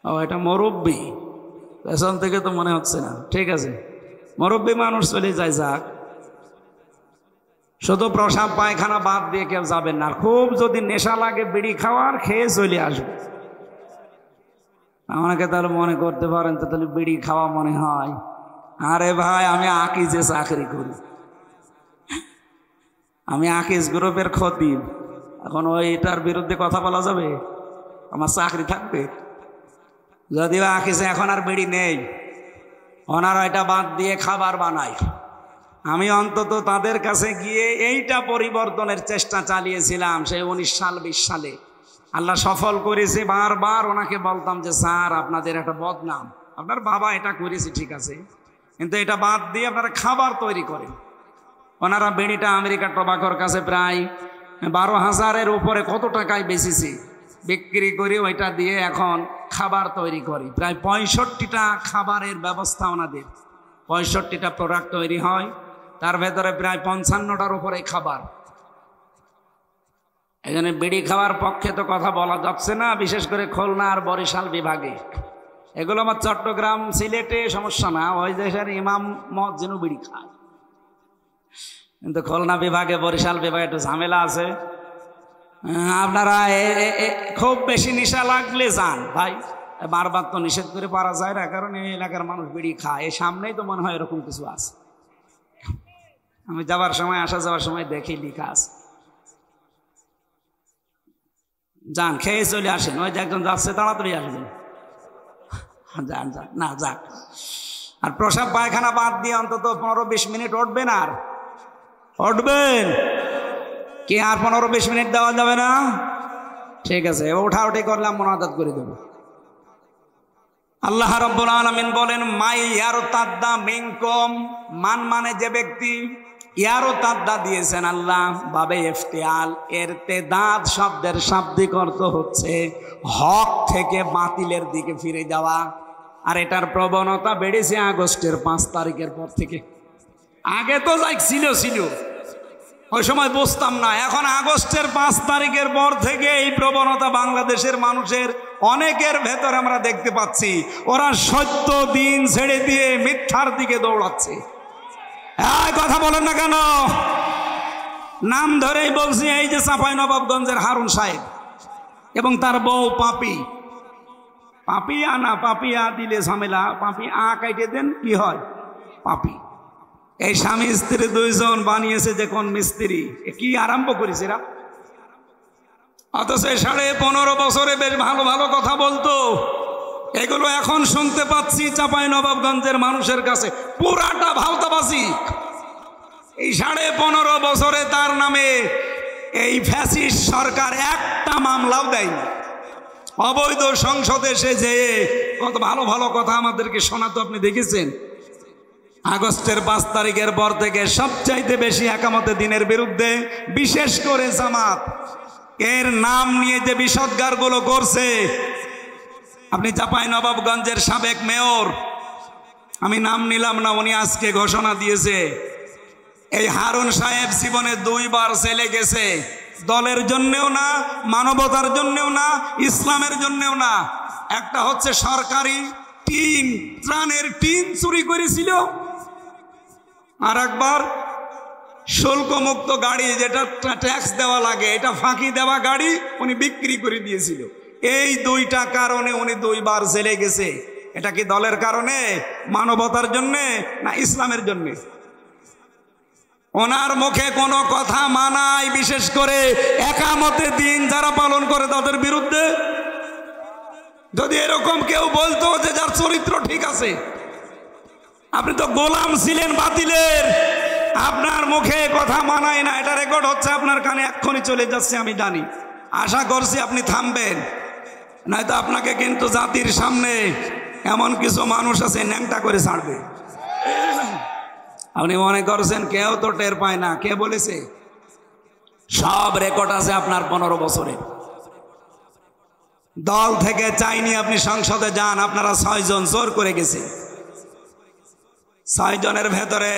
ও এটা মুরব্বি, পেছন থেকে তো মনে হচ্ছে না। ঠিক আছে, মুরব্বী মানুষ চলে যায়, যাক। শুধু প্রসাব পায়খানা বাদ দিয়ে কেউ যাবেন না। খুব যদি নেশা লাগে বিড়ি খাওয়ার, খেয়ে চলে আসবে। আমাকে তাহলে মনে করতে পারেন তো তাহলে বিড়ি খাওয়া মনে হয়। আরে ভাই, আমি আকিজে চাকরি করি, আমি আকিজ গ্রুপের খতিব। এখন ওইটার বিরুদ্ধে কথা বলা যাবে? আমার চাকরি থাকবে? যদিও আকিজে এখন আর বিড়ি নেই, ওনারা এটা বাদ দিয়ে খাবার বানায়। আমি অন্তত তাদের কাছে গিয়ে এইটা পরিবর্তনের চেষ্টা চালিয়েছিলাম সেই 19 সাল 20 সালে। আল্লাহ সফল করেছে। বারবার ওনাকে বলতাম যে স্যার, আপনাদের একটা বদনাম, আপনার বাবা এটা করেছে ঠিক আছে, কিন্তু এটা বাদ দিয়ে আপনারা খাবার তৈরি করেন। ওনারা বিড়িটা আমেরিকার টোবাকোর কাছে প্রায় 12,000-এর উপরে কত টাকায় বেচেছে, বিক্রি করে ওইটা দিয়ে এখন খাবার তৈরি করি। প্রায় 65টা খাবারের ব্যবস্থা ওনাদের, 65টা প্রোডাক্ট তৈরি হয়, তার ভেতরে প্রায় 55টার উপরে খাবার। এই জন্য বিড়ি খাওয়ার পক্ষে তো কথা বলা যাচ্ছে না, বিশেষ করে খুলনা আর বরিশাল বিভাগে। এগুলো আমার চট্টগ্রাম সিলেটে সমস্যা না, ওই দেশের ইমাম মুয়াজ্জিনও বিড়ি খায়, কিন্তু খুলনা বিভাগে বরিশাল বিভাগে একটু ঝামেলা আছে। আপনারা খুব বেশি নেশা লাগলে যান ভাই, বারবার তো নিষেধ করে পারা যায় না, কারণ এই এলাকার মানুষ বিড়ি খায়। এই সামনেই তো মনে হয় এরকম কিছু আছে, আমি যাওয়ার সময় আসা যাওয়ার সময় দেখি লেখা আছে। যান, খেয়ে চলে আসেন, ওই যে একজন যাচ্ছে তাড়াতাড়ি আসবেন। যান যান, না যাক। আর প্রসাব পায়খানা বাদ দিয়ে অন্তত 15-20 মিনিট উঠবেন। আর উঠবেন কি? আর 15-20 মিনিট দেওয়া যাবে না? ঠিক আছে, ওঠা উঠি করলাম, মুনাজাত করে দেব। আল্লাহ রাব্বুল আলামিন বলেন, মাই ইয়ারতাদ্দা মিনকুম, মান মানে যে ব্যক্তি, ইয়ারতাদ্দা দিয়েছেন আল্লাহ বাবে ইফতিয়াল, ইরতিদাদ শব্দের শাব্দিক অর্থ হচ্ছে হক থেকে বাতিলের দিকে ফিরে যাওয়া। আর এটার প্রবণতা বেড়েছে আগস্টের 5 তারিখের পর থেকে। আগে তো যাই ছিল, ওই সময় বুঝতাম না। এখন আগস্টের 5 তারিখের পর থেকে এই প্রবণতা বাংলাদেশের মানুষের অনেকের ভেতরে আমরা দেখতে পাচ্ছি। ওরা সত্য দিন ছেড়ে দিয়ে মিথ্যার দিকে দৌড়াচ্ছে। কথা বলেন না কেন? নাম ধরেই বলছি, এই যে চাঁপাইনবাবগঞ্জের হারুন সাহেব এবং তার বউ পাপি। পাপিয়া না, পাপিয়া দিলে ঝামেলা, পাপি আ কাইটে দেন কি হয়? পাপি। এই স্বামী স্ত্রী দুইজন বানিয়েছে যে কোন মিস্ত্রি, কি আরম্ভ করেছে এরা। অথচ 15.5 বছরে বেশ ভালো ভালো কথা বলতো, এগুলো এখন শুনতে পাচ্ছি চাঁপাইনবাবগঞ্জের মানুষের কাছে পুরাটা ভাওতাবাজি। এই 15.5 বছরে তার নামে এই ফ্যাসিস্ট সরকার একটা মামলাও দেয়নি। অবৈধ সংসদে সে যেয়ে কত ভালো ভালো কথা আমাদেরকে শোনাতো, আপনি দেখেছেন। আগস্টের 5 তারিখের পর থেকে সবচাইতে বেশি একামতে দিনের বিরুদ্ধে, বিশেষ করে জামাত এর নাম নিয়ে যে বিষোদ্গারগুলো করছে। আপনি চাঁপাইনবাবগঞ্জের সাবেক মেয়র, আমি নাম নিলাম না, উনি আজকে ঘোষণা দিয়েছে এই হারুন সাহেব জীবনে 2 বার জেলে গেছে। দলের জন্যেও না, মানবতার জন্যেও না, ইসলামের জন্যেও না। একটা হচ্ছে সরকারি টিন, ত্রাণের টিন চুরি করেছিল, আর একবার শুল্কমুক্ত গাড়ি, যেটা ট্যাক্স দেওয়া লাগে, এটা ফাঁকি দেওয়া গাড়ি উনি বিক্রি করে দিয়েছিল। এই 2টা কারণে উনি 2 বার জেলে গেছে। এটা কি দলের কারণে, মানবতার জন্যে, না ইসলামের জন্যে? ওনার মুখে কোনো কথা মানায়, বিশেষ করে একামতে দিন যারা পালন করে তাদের বিরুদ্ধে। যদি এরকম কেউ বলতো যে যার চরিত্র ঠিক আছে, আপনি তো গোলাম ছিলেন বাতিলের, আপনার মুখে কথা মানায় না, এটা রেকর্ড হচ্ছে আপনার কানে, এক্ষুনি চলে যাচ্ছে আমি জানি। আশা করছি আপনি থামবেন, নয়তো আপনাকে কিন্তু জাতির সামনে এমন কিছু মানুষ আছে ন্যাংটা করে ছাড়বে। আপনি মনে করছেন কেউ তো টের পায় না? কে বলেছে? সব রেকর্ড আছে আপনার 15 বছরে। দল থেকে চাইনি আপনি সংসদে যান, আপনারা 6 জন জোর করে গেছে। 6 জনের ভেতরে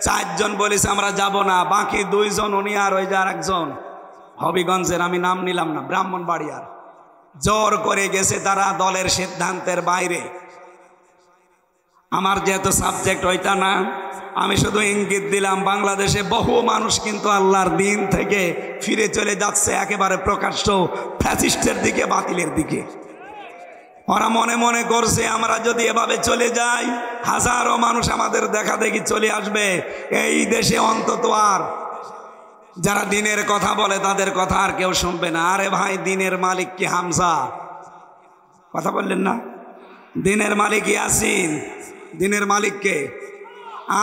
4 জন বলেছে আমরা যাব না, বাকি 2 জন, উনি আর ওই যে আরেকজন হবিগঞ্জের, আমি নাম নিলাম না, ব্রাহ্মণবাড়িয়ার, জোর করে গেছে তারা দলের সিদ্ধান্তের বাইরে। আমার যেহেতু সাবজেক্ট ওইটা না, আমি শুধু ইঙ্গিত দিলাম বাংলাদেশে বহু মানুষ কিন্তু আল্লাহর দিন থেকে ফিরে চলে যাচ্ছে একেবারে প্রকাশ্য ফ্যাসিস্টের দিকে, বাতিলের দিকে। ওরা মনে মনে করছে আমরা যদি এভাবে চলে যাই হাজারো মানুষ আমাদের দেখা দেখি চলে আসবে এই দেশে, অন্তত আর যারা দিনের কথা বলে তাদের কথা আর কেউ শুনবে না। আরে ভাই, দিনের মালিক কি হামজা? কথা বললেন না? দিনের মালিক ইয়াসিন, দিনের মালিককে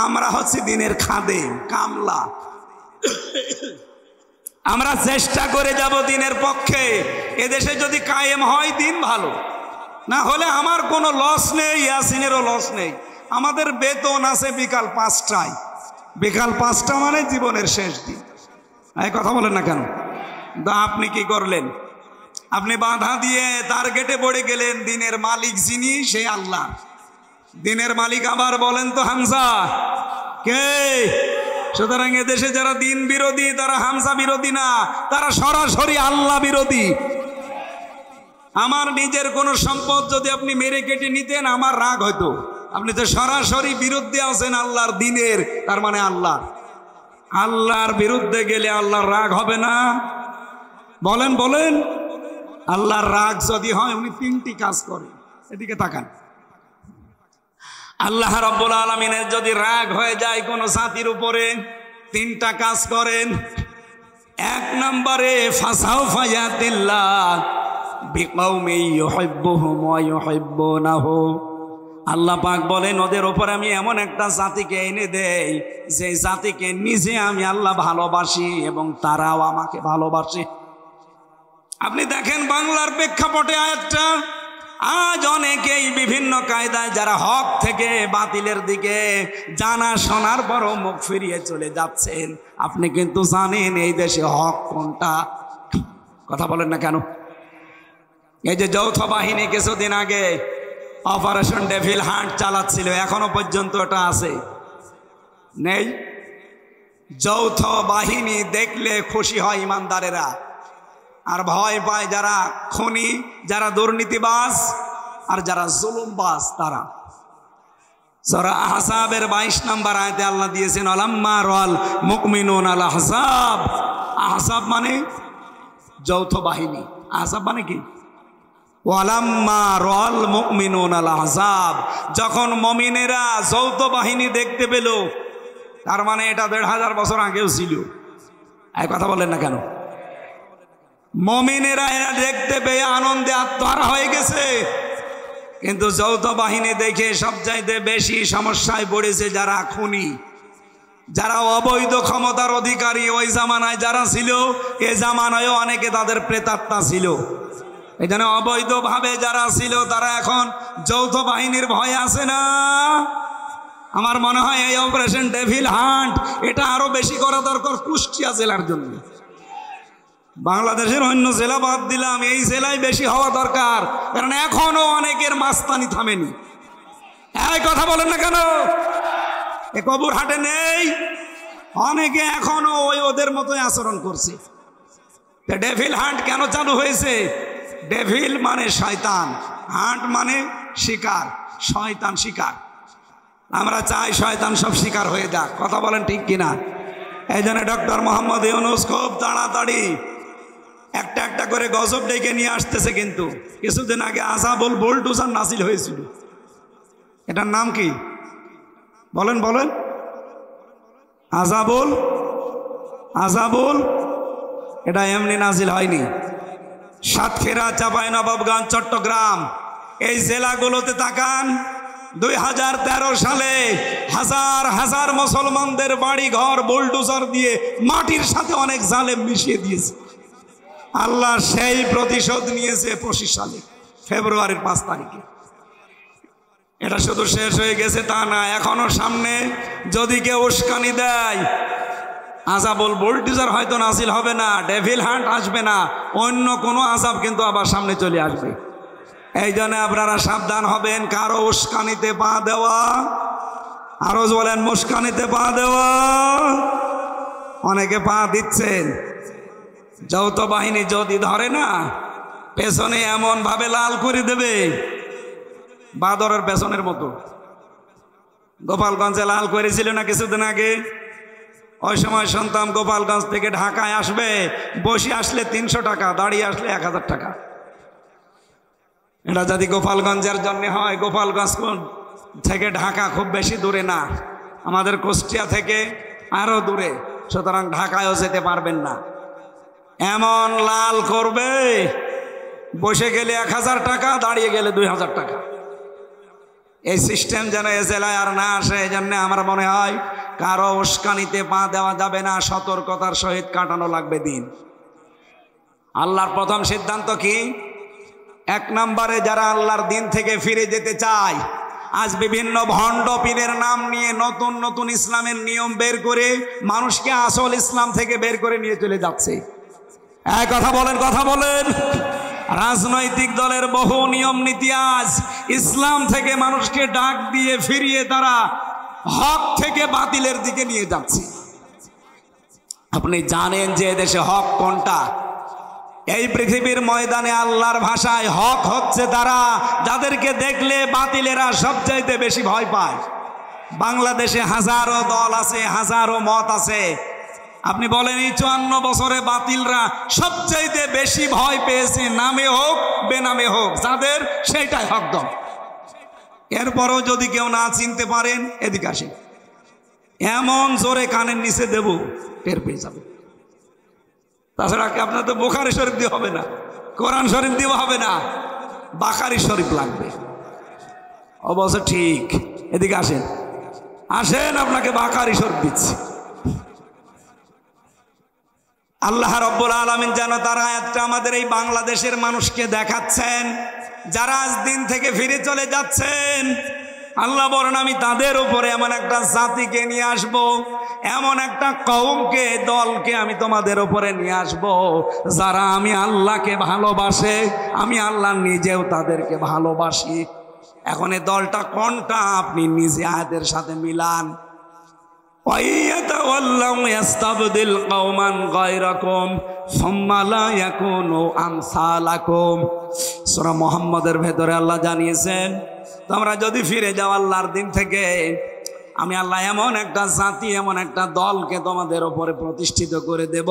আমরা হচ্ছে দিনের খাদেম, কামলা। আমরা চেষ্টা করে যাব দিনের পক্ষে। এদেশে যদি কায়েম হয় দিন ভালো, না হলে আমার কোনো লস নেই, ইয়াসিনেরও লস নেই। আমাদের বেতন আছে বিকাল 5টায়। বিকাল 5টা মানে জীবনের শেষ দিন। এই কথা বলেন না কেন? আপনি কি করলেন? আপনি বাধা দিয়ে টার্গেটে পড়ে গেলেন। দিনের মালিক যিনি, সে আল্লাহ। দিনের মালিক আবার বলেন তো হামজা কে? সুতরাং এদেশে যারা দিন বিরোধী তারা হামজা বিরোধী না, তারা সরাসরি আল্লাহ বিরোধী। আমার নিজের কোন সম্পদ যদি আপনি মেরে কেটে নিতেন আমার রাগ হয়তো। আপনি তো সরাসরি বিরুদ্ধে আছেন আল্লাহর দিনের, তার মানে আল্লাহর বিরুদ্ধে গেলে আল্লাহর রাগ হবে না? বলেন বলেন। আল্লাহর রাগ যদি হয় উনি 3টি কাজ করেন। এদিকে তাকান। আল্লাহ রাব্বুল আলামিনের যদি রাগ হয়ে যায় কোন জাতির উপরে, 3টা কাজ করেন। 1 নম্বরে ফাসাউফা ইয়াতিল্লাহ বিকৌমি ইউহিব্বুহুম ওয়া ইউহিব্বুনাহু। আল্লাহ পাক বলেন ওদের উপর আমি এমন একটা জাতিকে এনে দেই যে জাতিকে নিজে আমি আল্লাহ ভালোবাসি এবং তারাও আমাকে ভালোবাসে। আপনি দেখেন বাংলার প্রেক্ষাপটে আয়াতটা, আজ অনেকেই বিভিন্ন কায়দায় যারা হক থেকে বাতিলের দিকে জানা শোনার পরও মুখ ফিরিয়ে চলে যাচ্ছেন। আপনি কিন্তু জানেন এই দেশে হক কোনটা? কথা বলেন না কেন? এই যে যৌথ বাহিনী কিছুদিন আগে অপারেশন ডেভিল হান্ট চালাচ্ছিল, এখনো পর্যন্ত ওটা আছে নেই? যৌথ বাহিনী দেখলে খুশি হয় ইমানদারেরা, আর ভয় পায় যারা খুনি, যারা দুর্নীতিবাজ, আর যারা জুলুমবাজ তারা। সূরা আহজাবের 22 নম্বর আয়াতে আল্লাহ দিয়েছেন আলাম্মা রাল মুমিনুন আল আহজাব। আহজাব মানে যৌথ বাহিনী। আহজাব মানে কি? ওয়ালাম্মা রাল মুমিনুন আল আহজাব, যখন মুমিনেরা যৌথ বাহিনী দেখতে পেল, তার মানে এটা 1500 বছর আগেও ছিল। এই কথা বলেন না কেন? মুমিনেরা এরা দেখতে পেয়ে আনন্দে আত্মহারা হয়ে গেছে, কিন্তু যৌথ বাহিনী দেখে সবচাইতে বেশি সমস্যায় পড়েছে যারা খুনি, যারা অবৈধ ক্ষমতার অধিকারী। ওই জামানায় যারা ছিল, এ জামানায়ও অনেকে তাদের প্রেতাত্মা ছিল। এই জন্য অবৈধভাবে যারা ছিল তারা এখন যৌথ বাহিনীর ভয় আছে না? আমার মনে হয় এই অপারেশন ডেভিল হান্ট এটা আরো বেশি করা দরকার কুষ্টিয়া জেলার জন্য। বাংলাদেশের অন্য জেলা বাদ দিলাম, এই জেলায় বেশি হওয়া দরকার, কারণ এখনো অনেকের মাস্তানি থামেনি। এই কথা বলেন না কেন? এ কবুর হাটে নেই, অনেকে এখনো ওদের মতোই আচরণ করছে। ডেভিল হান্ট কেন চালু হয়েছে? ডেভিল মানে শয়তান, হান্ট মানে শিকার, শয়তান শিকার। আমরা চাই শয়তান সব শিকার হয়ে যাক। কথা বলেন ঠিক কিনা? এই জন্য ডক্টর মোহাম্মদ ইউনূস খুব তাড়াতাড়ি একটা একটা করে গজব ডেকে নিয়ে আসতেছে। কিন্তু কিছুদিন আগে আযাবুল বুলডোজার নাজিল হয়েছিল। এটার নাম কি বলেন বলেন? আযাবুল এটা এমনি নাজিল হয়নি। সাতক্ষীরা, চাঁপাইনবাবগঞ্জ, চট্টগ্রাম এই জেলাগুলোতে তাকান, 2013 সালে হাজার হাজার মুসলমানদের বাড়ি ঘর বুলডোজার দিয়ে মাটির সাথে অনেক জালেম মিশিয়ে দিয়েছে। আল্লাহ সেই প্রতিশোধ নিয়েছে 25 সালে ফেব্রুয়ারির 5 তারিখে। এটা শুধু শেষ হয়ে গেছে তা না, এখনো সামনে যদি কেউ উস্কানি দেয়, আযাবুল বুলডোজার হয়তো নাজিল হবে না, ডেভিল হান্ট আসবে না, অন্য কোনো আযাব কিন্তু আবার সামনে চলে আসবে। এই জন্য আপনারা সাবধান হবেন। কারো উস্কানিতে পা দেওয়া, আরো বলেন মুস্কানিতে পা দেওয়া। অনেকে পা দিচ্ছেন। যৌথ বাহিনী যদি ধরে না, পেছনে এমন ভাবে লাল করে দেবে বাদরের পেছনের মতো। গোপালগঞ্জে লাল করেছিল না কিছুদিন আগে? ওই সময় শুনতাম গোপালগঞ্জ থেকে ঢাকায় আসবে, বসে আসলে 300 টাকা, দাঁড়িয়ে আসলে 1000 টাকা। এটা যদি গোপালগঞ্জের জন্য হয়, গোপালগঞ্জ থেকে ঢাকা খুব বেশি দূরে না, আমাদের কুষ্টিয়া থেকে আরো দূরে, সুতরাং ঢাকায়ও যেতে পারবেন না। এমন লাল করবে, বসে গেলে 1000 টাকা, দাঁড়িয়ে গেলে 2000 টাকা। এই সিস্টেম যেন এ জেলায় আর না আসে, এই জন্য আমার মনে হয় কারো উস্কানিতে পা দেওয়া যাবে না, সতর্কতার সহিত কাটানো লাগবে দিন। আল্লাহর প্রথম সিদ্ধান্ত কি? 1 নম্বরে যারা আল্লাহর দিন থেকে ফিরে যেতে চায়, আজ বিভিন্ন ভণ্ড পীরের নাম নিয়ে নতুন নতুন ইসলামের নিয়ম বের করে মানুষকে আসল ইসলাম থেকে বের করে নিয়ে চলে যাচ্ছে। কথা বলেন। রাজনৈতিক দলের বহু নিয়ম নীতি আজ ইসলাম থেকে মানুষকে ডাক দিয়ে ফিরিয়ে তারা হক থেকে বাতিলের দিকে নিয়ে যাচ্ছে। আপনি জানেন যে দেশে হক কোনটা? এই পৃথিবীর ময়দানে আল্লাহর ভাষায় হক হচ্ছে তারা যাদেরকে দেখলে বাতিলেরা সবচাইতে বেশি ভয় পায়। বাংলাদেশে হাজারো দল আছে, হাজারো মত আছে। আপনি বলেন এই 54 বছরে বাতিলরা সবচাইতে বেশি ভয় পেয়েছে, নামে হোক বেনামে হোক, যাদের সেইটাই হক দল। এরপরও যদি কেউ না চিনতে পারেন, এদিকে আসেন, এমন জোরে কানের নিচে দেব, টের পেয়ে যাবে। তাছাড়া কি আপনার তো বুখারী শরীফ দিয়ে হবে না, কোরআন শরীফ দিয়ে হবে না, বাকারি শরীফ লাগবে। অবশ্য ঠিক, এদিকে আসেন, আপনাকে বাকারি শরীফ দিচ্ছি। আল্লাহ রাব্বুল আলামিন যেন তার আয়াতটা আমাদের এই বাংলাদেশের মানুষকে দেখাচ্ছেন, যারা আজ দিন থেকে ফিরে চলে যাচ্ছেন। আল্লাহ বলেন, আমি তাদের উপরে এমন একটা জাতিকে নিয়ে আসব, এমন একটা কওমকে, দলকে আমি তোমাদের উপরে নিয়ে আসব, যারা আমি আল্লাহকে ভালোবাসে, আমি আল্লাহ নিজেও তাদেরকে ভালোবাসি। এখন এই দলটা কোনটা আপনি নিজে আয়াতের সাথে মিলান। সূরা মুহাম্মদের ভেতরে আল্লাহ জানিয়েছেন, তোমরা যদি ফিরে যাও আল্লাহর দিন থেকে, আমি আল্লাহ এমন একটা জাতি, এমন একটা দলকে তোমাদের উপরে প্রতিষ্ঠিত করে দেব,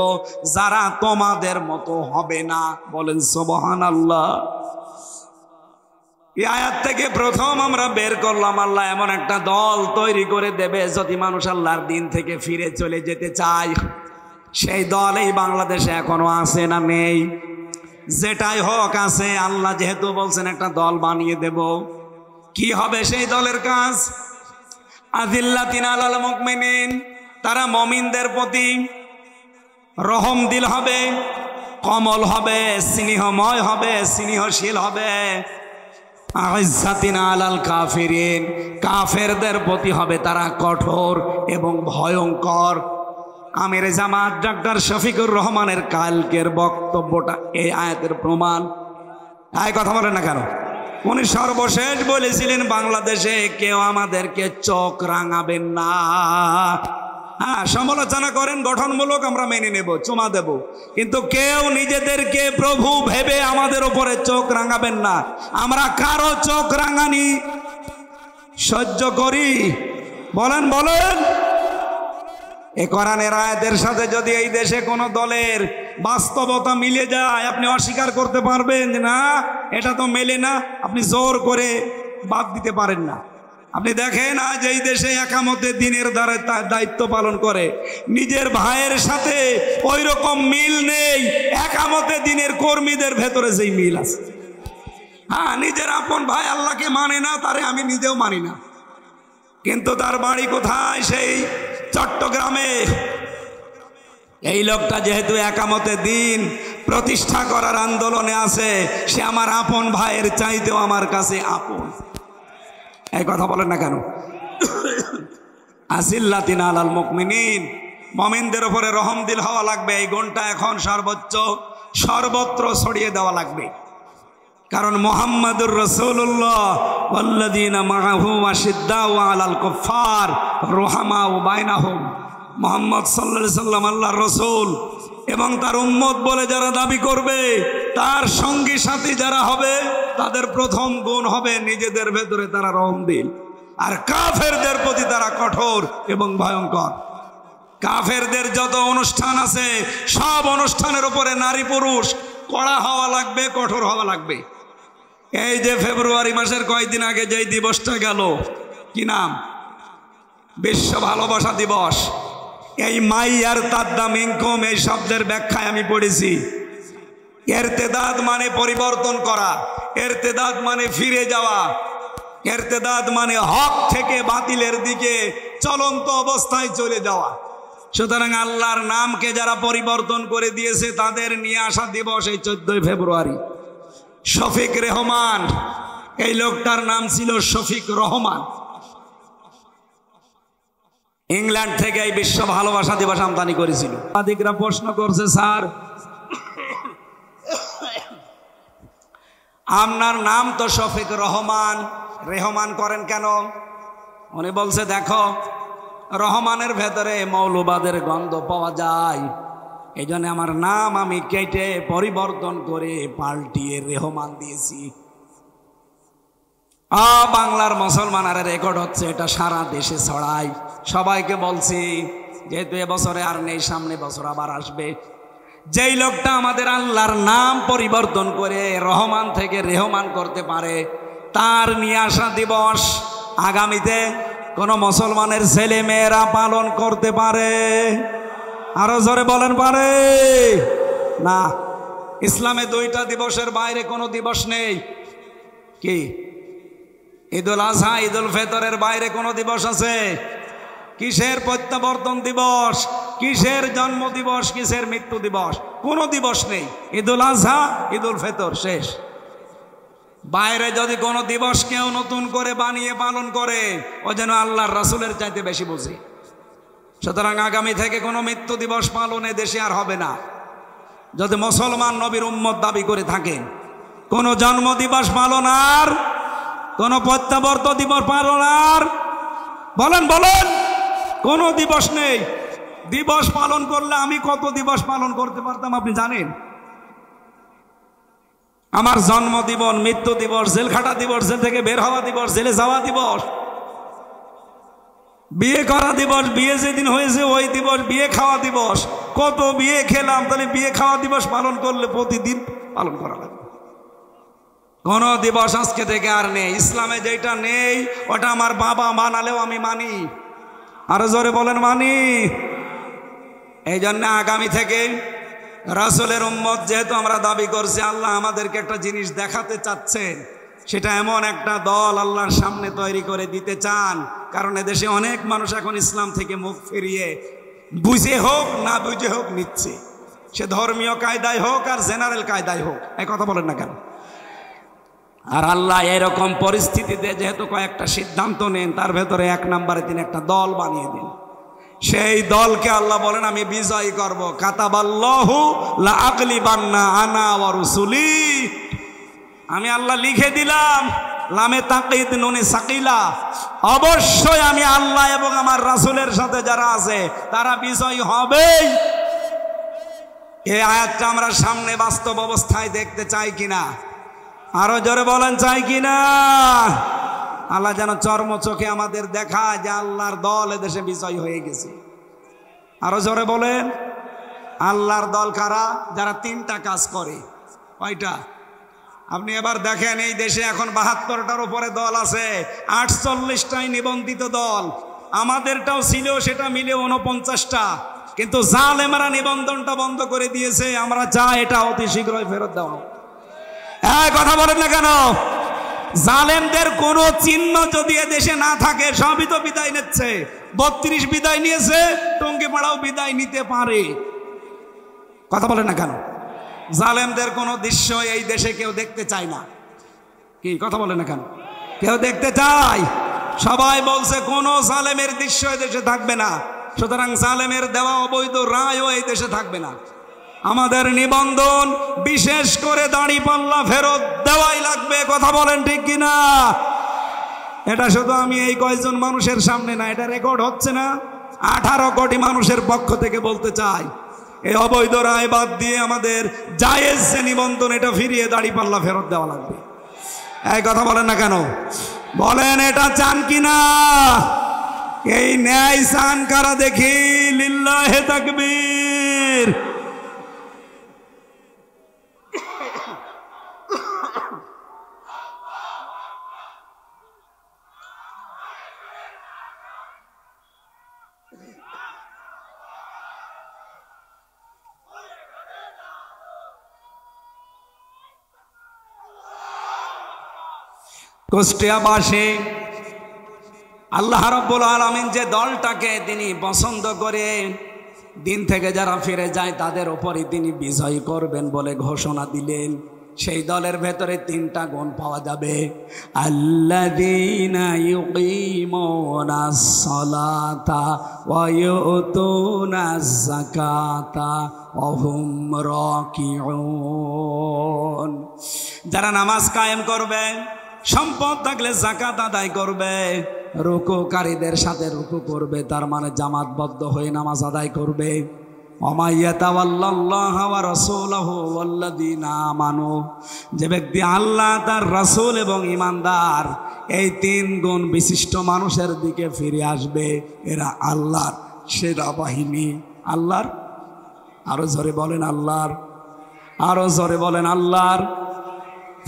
যারা তোমাদের মতো হবে না। বলেন সুবহানাল্লাহ। এই আয়াত থেকে প্রথম আমরা বের করলাম, আল্লাহ এমন একটা দল তৈরি করে দেবে যদি মানুষ আল্লাহর দিন থেকে ফিরে চলে যেতে চায়। সেই দল এই বাংলাদেশে এখনো আছে না নেই? যেটাই হোক আছে। আল্লাহ যেহেতু বলছেন একটা দল বানিয়ে দেব, কি হবে সেই দলের কাজ? আযিল্লাতিন আলাল মুমিনিন, তারা মুমিনদের প্রতি রহম দিল হবে, কমল হবে, স্নেহময় হবে, স্নেহশীল হবে। আইজ্জাতিন আলাল কাফিরিন, কাফেরদের প্রতি হবে তারা কঠোর এবং ভয়ঙ্কর। আমির জামাত ডক্টর শফিকুর রহমানের কালকের বক্তব্যটা এই আয়াতের প্রমাণ। কথা বলেন না কেন? উনি সর্বশেষ বলেছিলেন, বাংলাদেশে কেউ আমাদেরকে চোখ রাঙাবেন না। সমালোচনা করেন গঠনমূলক, আমরা মেনে নেব, চুমা দেব, কিন্তু কেউ নিজেদেরকে প্রভু ভেবে আমাদের উপরে চোখ রাঙাবেন না। আমরা কারো চোখ রাঙানি সহ্য করি? বলেন। এ কোরআনের আয়াতের সাথে যদি এই দেশে কোনো দলের বাস্তবতা মিলে যায়, আপনি অস্বীকার করতে পারবেন না এটা তো মেলে না, আপনি জোর করে বাদ দিতে পারেন না। আপনি দেখেন আজ এই দেশে একামতে দিনের দ্বারা দায়িত্ব পালন করে নিজের ভাইয়ের সাথে ওই রকম মিল নেই একামতে দিনের কর্মীদের ভেতরে যেই মিল আছে। নিজের আপন ভাই আল্লাহকে মানে না, তারে আমি নিজেও মানি না, কিন্তু তার বাড়ি কোথায়? সেই চট্টগ্রামে। এই লোকটা যেহেতু একামতে দিন প্রতিষ্ঠা করার আন্দোলনে আছে, সে আমার আপন ভাইয়ের চাইতেও আমার কাছে আপন। এই কথা বলেন না কেন? আযিল্লাতিন আলাল মুমিনিন, মুমিনদের উপরে রহম দিল হওয়া লাগবে। এই গুণটা এখন সর্বত্র ছড়িয়ে দেওয়া লাগবে। কারণ মুহাম্মাদুর রাসূলুল্লাহ ওয়াল্লাযীনা মাআহু আশিদ্দাউ আলাল কুফফার রুহামাউ বাইনাহুম, মুহাম্মদ সাল্লাল্লাহু আলাইহি সাল্লাম আল্লাহর রাসূল এবং তার উম্মত বলে যারা দাবি করবে, তার সঙ্গী সাথী যারা হবে, তাদের প্রথম গুণ হবে নিজেদের ভেতরে তারা রহম দিল। আর কাফেরদের প্রতি তারা কঠোর এবং ভয়ঙ্কর। কাফেরদের যত অনুষ্ঠান আছে সব অনুষ্ঠানের উপরে নারী পুরুষ কড়া হওয়া লাগবে, কঠোর হওয়া লাগবে। এই যে ফেব্রুয়ারি মাসের কয়েকদিন আগে যেই দিবসটা গেল, কি নাম? বিশ্ব ভালোবাসা দিবস। এই মাইয়ার তাদ্দা মিনকুম এই শব্দের ব্যাখ্যায় আমি পড়েছি, ইরতেদাদ মানে পরিবর্তন করা, ইরতেদাদ মানে ফিরে যাওয়া, ইরতেদাদ মানে হক থেকে বাতিলের দিকে চলন্ত অবস্থায় চলে যাওয়া। সুতরাং আল্লাহর নামকে যারা পরিবর্তন করে দিয়েছে তাদের নিয়ে আসা দিবস এই 14 ফেব্রুয়ারি। শফিক রেহমান, এই লোকটার নাম ছিল শফিক রহমান। ইংল্যান্ড থেকে এই বিশ্ব ভালোবাসা দিবস আমদানি করেছিল। সাংবাদিকরা প্রশ্ন করছে, স্যার আপনার নাম তো শফিক রহমান, রেহমান করেন কেন? উনি বলছে, দেখো রহমানের ভেতরে মৌলবাদের গন্ধ পাওয়া যায়, এই জন্য আমার নাম আমি কেটে পরিবর্তন করে পাল্টিয়ে রেহমান দিয়েছি। বাংলার মুসলমানের রেকর্ড হচ্ছে, এটা সারা দেশে ছড়াই। সবাইকে বলছি, যেহেতু এবছরে আর নেই, সামনে বছর আবার আসবে। যেই লোকটা আমাদের আল্লাহর নাম পরিবর্তন করে রহমান থেকে রেহমান করতে পারে, তার নিয়ে আসা দিবস আগামীতে কোন মুসলমানের ছেলে মেয়েরা পালন করতে পারে? আরো জোরে বলেন, পারে না? ইসলামে 2টা দিবসের বাইরে কোনো দিবস নেই। কি? ঈদুল আজহা, ঈদুল ফিতরের বাইরে কোনো দিবস আছে? কিসের প্রত্যাবর্তন দিবস, কিসের জন্ম দিবস, কিসের মৃত্যু দিবস? কোনো দিবস নেই। ঈদুল আজহা, ঈদুল ফিতর, শেষ। বাইরে যদি কোনো দিবস কেউ নতুন করে বানিয়ে পালন করে, ও যেন আল্লাহর রাসূলের চাইতে বেশি বুঝে। সুতরাং আগামী থেকে কোনো মৃত্যু দিবস পালনে দেশে আর হবে না। যদি মুসলমান নবীর উম্মত দাবি করে থাকেন, কোনো জন্ম দিবস পালন আর কোনো প্রত্যাবর্তন দিবস পালন আর বলেন বলেন কোনো দিবস নেই। দিবস পালন করলে আমি কত দিবস পালন করতে পারতাম আপনি জানেন? আমার জন্ম দিবস, মৃত্যু দিবস, জেল খাটা দিবস, জেল থেকে বের হওয়া দিবস, জেলে যাওয়া দিবস, বিয়ে করা দিবস, বিয়ে যেদিন হয়েছে ওই দিবস, বিয়ে খাওয়া দিবস, কত বিয়ে খেলাম। তাহলে বিয়ে খাওয়া দিবস পালন করলে প্রতিদিন পালন করা লাগবে। কোন দিবস আজকে থেকে আর নেই। ইসলামে যেটা নেই ওটা আমার বাবা মানালেও আমি মানি। আরো জোরে বলেন, মানি। এই জন্য আগামী থেকে রাসূলের উম্মত যেহেতু আমরা দাবি করছি, আল্লাহ আমাদেরকে একটা জিনিস দেখাতে চাচ্ছেন, সেটা এমন একটা দল আল্লাহর সামনে তৈরি করে দিতে চান। কারণ এদেশে অনেক মানুষ এখন ইসলাম থেকে মুখ ফিরিয়ে বুঝে হোক না বুঝে হোক নিচ্ছে, সে ধর্মীয় কায়দায় হোক আর জেনারেল কায়দায় হোক। এই কথা বলেন না কেন? আর আল্লাহ এরকম পরিস্থিতিতে যেহেতু কয়েকটা সিদ্ধান্ত নেন, তার ভেতরে 1 নম্বরে তিনি একটা দল বানিয়ে দিন। সেই দলকে আল্লাহ বলেন আমি বিজয়ী করব। কাতাবাল্লাহু লা আগলিবান্না আনা ওয়া রুসুলি। আমি আল্লাহ লিখে দিলাম, লামে তাকিদ নুনে সাকিলা, অবশ্যই আমি আল্লাহ এবং আমার রাসূলের সাথে যারা আছে তারা বিজয়ী হবেই। এই আয়াতটা আমরা সামনে বাস্তব অবস্থায় দেখতে চাই কিনা? আরো জোরে বলেন, চাই কিনা? আল্লাহ যেন চর্ম চোখে আমাদের দেখায় যে আল্লাহর দল এদেশে বিজয় হয়ে গেছে। আরো জোরে বলেন, আল্লাহর দল কারা? যারা 3টা কাজ করে। কয়টা? আপনি এবার দেখেন, এই দেশে এখন 72টার উপরে দল আছে, 48টাই নিবন্ধিত দল। আমাদেরটাও ছিল, সেটা মিলে 49টা। কিন্তু জালেমরা নিবন্ধনটা বন্ধ করে দিয়েছে। আমরা চাই এটা অতি শীঘ্রই ফেরত দেওয়া। কথা বলেন না কেন? জালেমদের কোন চিহ্ন যদি দেশে না থাকে, সবই তো বিদায় নিচ্ছে। 32 বিদায় নিয়েছে, টঙ্গিপাড়াও বিদায় নিতে পারে। কথা বলেন না কেন? জালেমদের কোন দৃশ্য এই দেশে কেউ দেখতে চায় না। কি কথা বলেন না কেন? কেউ দেখতে চায়? সবাই বলছে কোন জালেমের দৃশ্য এই দেশে থাকবে না। সুতরাং জালেমের দেওয়া অবৈধ রায়ও এই দেশে থাকবে না। আমাদের নিবন্ধন, বিশেষ করে দাড়িপাল্লা ফেরত দেওয়াই লাগবে। কথা বলেন ঠিক কিনা? এটা শুধু আমি এই কয়েকজন মানুষের সামনে না, এটা রেকর্ড হচ্ছে না, 18 কোটি মানুষের পক্ষ থেকে বলতে চাই, এই অবৈধ রায় বাদ দিয়ে আমাদের জায়েজ যে নিবন্ধন, এটা ফিরিয়ে দাড়িপাল্লা ফেরত দেওয়া লাগবে। এই কথা বলেন না কেন? বলেন এটা চান কিনা? এই ন্যায় চান কারা দেখি? লিল্লাহে তাকবীর। কুষ্টিয়াবাসী আল্লাহ রাব্বুল আলামিন যে দলটাকে তিনি পছন্দ করে দিন থেকে যারা ফিরে যায় তাদের উপরই তিনি বিজয় করবেন বলে ঘোষণা দিলেন। সেই দলের ভেতরে তিনটা গুণ পাওয়া যাবে। আল্লাযীনা ইউকিমুনাস সালাতা ওয়া ইউতুনাজ যাকাতা ওয়া হুম রাকিউন। যারা নামাজ কায়েম করবে, সম্পদ থাকলে যাকাত আদায় করবে, রুকুকারীদের সাথে রুকু করবে, তার মানে জামাতবদ্ধ হয়ে নামাজ আদায় করবে। ওয়ামাইয়াতাওয়াল্লাল্লাহা ওয়া রাসূলাহু ওয়াল্লাযীনা আমানু, যে ব্যক্তি আল্লাহ তার রাসূল এবং ঈমানদার এই তিন গুণ বিশিষ্ট মানুষের দিকে ফিরে আসবে, এরা আল্লাহর সেনাবাহিনী। আল্লাহর, আরো জোরে বলেন আল্লাহর, আরো জোরে বলেন আল্লাহর।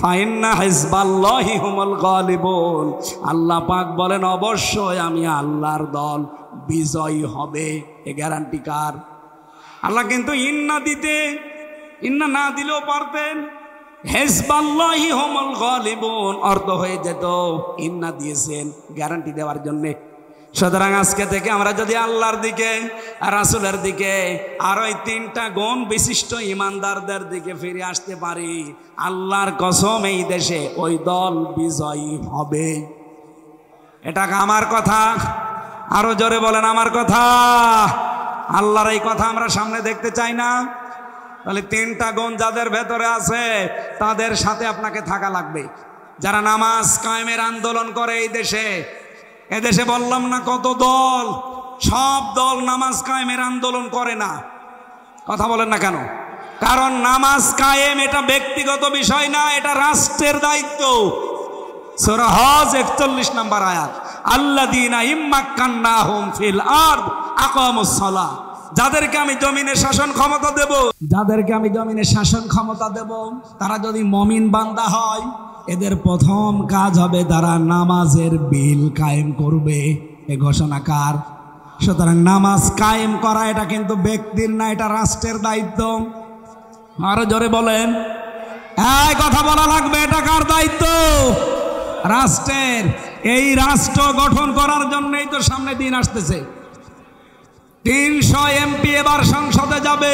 ফাইন্না হিজবাল্লাহি হুমুল গালিবুন। আল্লাহ পাক বলেন অবশ্যই আমি আল্লাহর দল বিজয়ী হবে। এ গ্যারান্টি কার? আল্লাহ কিন্তু ইন্না দিতে, ইন্না না দিলেও পারতেন। হিজবাল্লাহি হুমুল গালিবুন অর্থ হয়ে যেত, ইন্না দিয়েছেন গ্যারান্টি দেওয়ার জন্যে। সুতরাং আজকে থেকে আমরা যদি আল্লাহর দিকে, রাসূলের দিকে আর ওই তিনটা গুণ বিশিষ্ট ঈমানদারদের দিকে ফিরে আসতে পারি, আল্লাহর কসম এই দেশে ওই দল বিজয়ী হবে। এটা আমার কথা, আরো জোরে বলেন আমার কথা। আল্লাহর এই কথা আমরা সামনে দেখতে চাই না? তাহলে তিনটা গুণ যাদের ভেতরে আছে তাদের সাথে আপনাকে থাকা লাগবে। যারা নামাজ কায়েমের আন্দোলন করে এই দেশে, এদেশে বললাম না কত দল, সব দল নামাজ কায়েমের আন্দোলন করে না। কথা বলেন না কেন? কারণ নামাজ কায়েম এটা ব্যক্তিগত বিষয় না, এটা রাষ্ট্রের দায়িত্ব। সূরা হজ 41 নম্বর আয়াত, আল্লাযীনা ইম্মাক্কান্নাহুম ফিল আরদ আকামুস সালাহ, যাদেরকে আমি জমিনে শাসন ক্ষমতা দেব, যাদেরকে আমি জমিনে শাসন ক্ষমতা দেব, তারা যদি মুমিন বান্দা হয়, এদের প্রথম কাজ হবে তারা নামাজের বিল কায়েম করবে। এ ঘোষণা কার? সুতরাং নামাজ কায়েম করা এটা কিন্তু ব্যক্তির না, এটা রাষ্ট্রের দায়িত্ব। আরো জোরে বলেন, এই কথা বলা লাগবে, এটা কার দায়িত্ব? রাষ্ট্রের। এই রাষ্ট্র গঠন করার জন্যই তো সামনে দিন আসতেছে। 300 এমপি এবার সংসদে যাবে।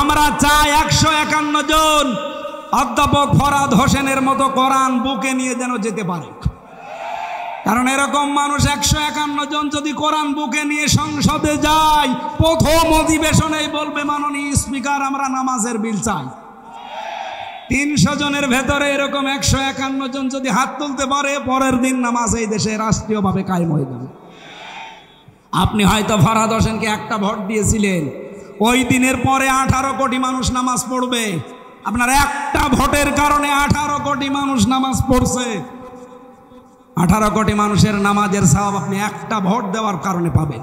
আমরা চাই 151 জন অধ্যাপক ফরহাদ হোসেনের মতো কোরআন বুকে নিয়ে যেন যেতে পারে। কারণ এরকম মানুষ 151 জন যদি কোরআন বুকে নিয়ে সংসদে যায়, প্রথম অধিবেশনেই বলবে মাননীয় স্পিকার আমরা নামাজের বিল চাই। 300 জনের ভেতরে এরকম 151 জন যদি হাত তুলতে পারে, পরের দিন নামাজ এই দেশে রাষ্ট্রীয়ভাবে কায়েম হয়ে যাবে। আপনি হয়তো ফরহাদ হোসেনকে একটা ভোট দিয়েছিলেন, ওই দিনের পরে 18 কোটি মানুষ নামাজ পড়বে। আপনার একটা ভোটের কারণে 18 কোটি মানুষ নামাজ পড়ছে। 18 কোটি মানুষের নামাজের সওয়াব আপনি একটা ভোট দেওয়ার কারণে পাবেন।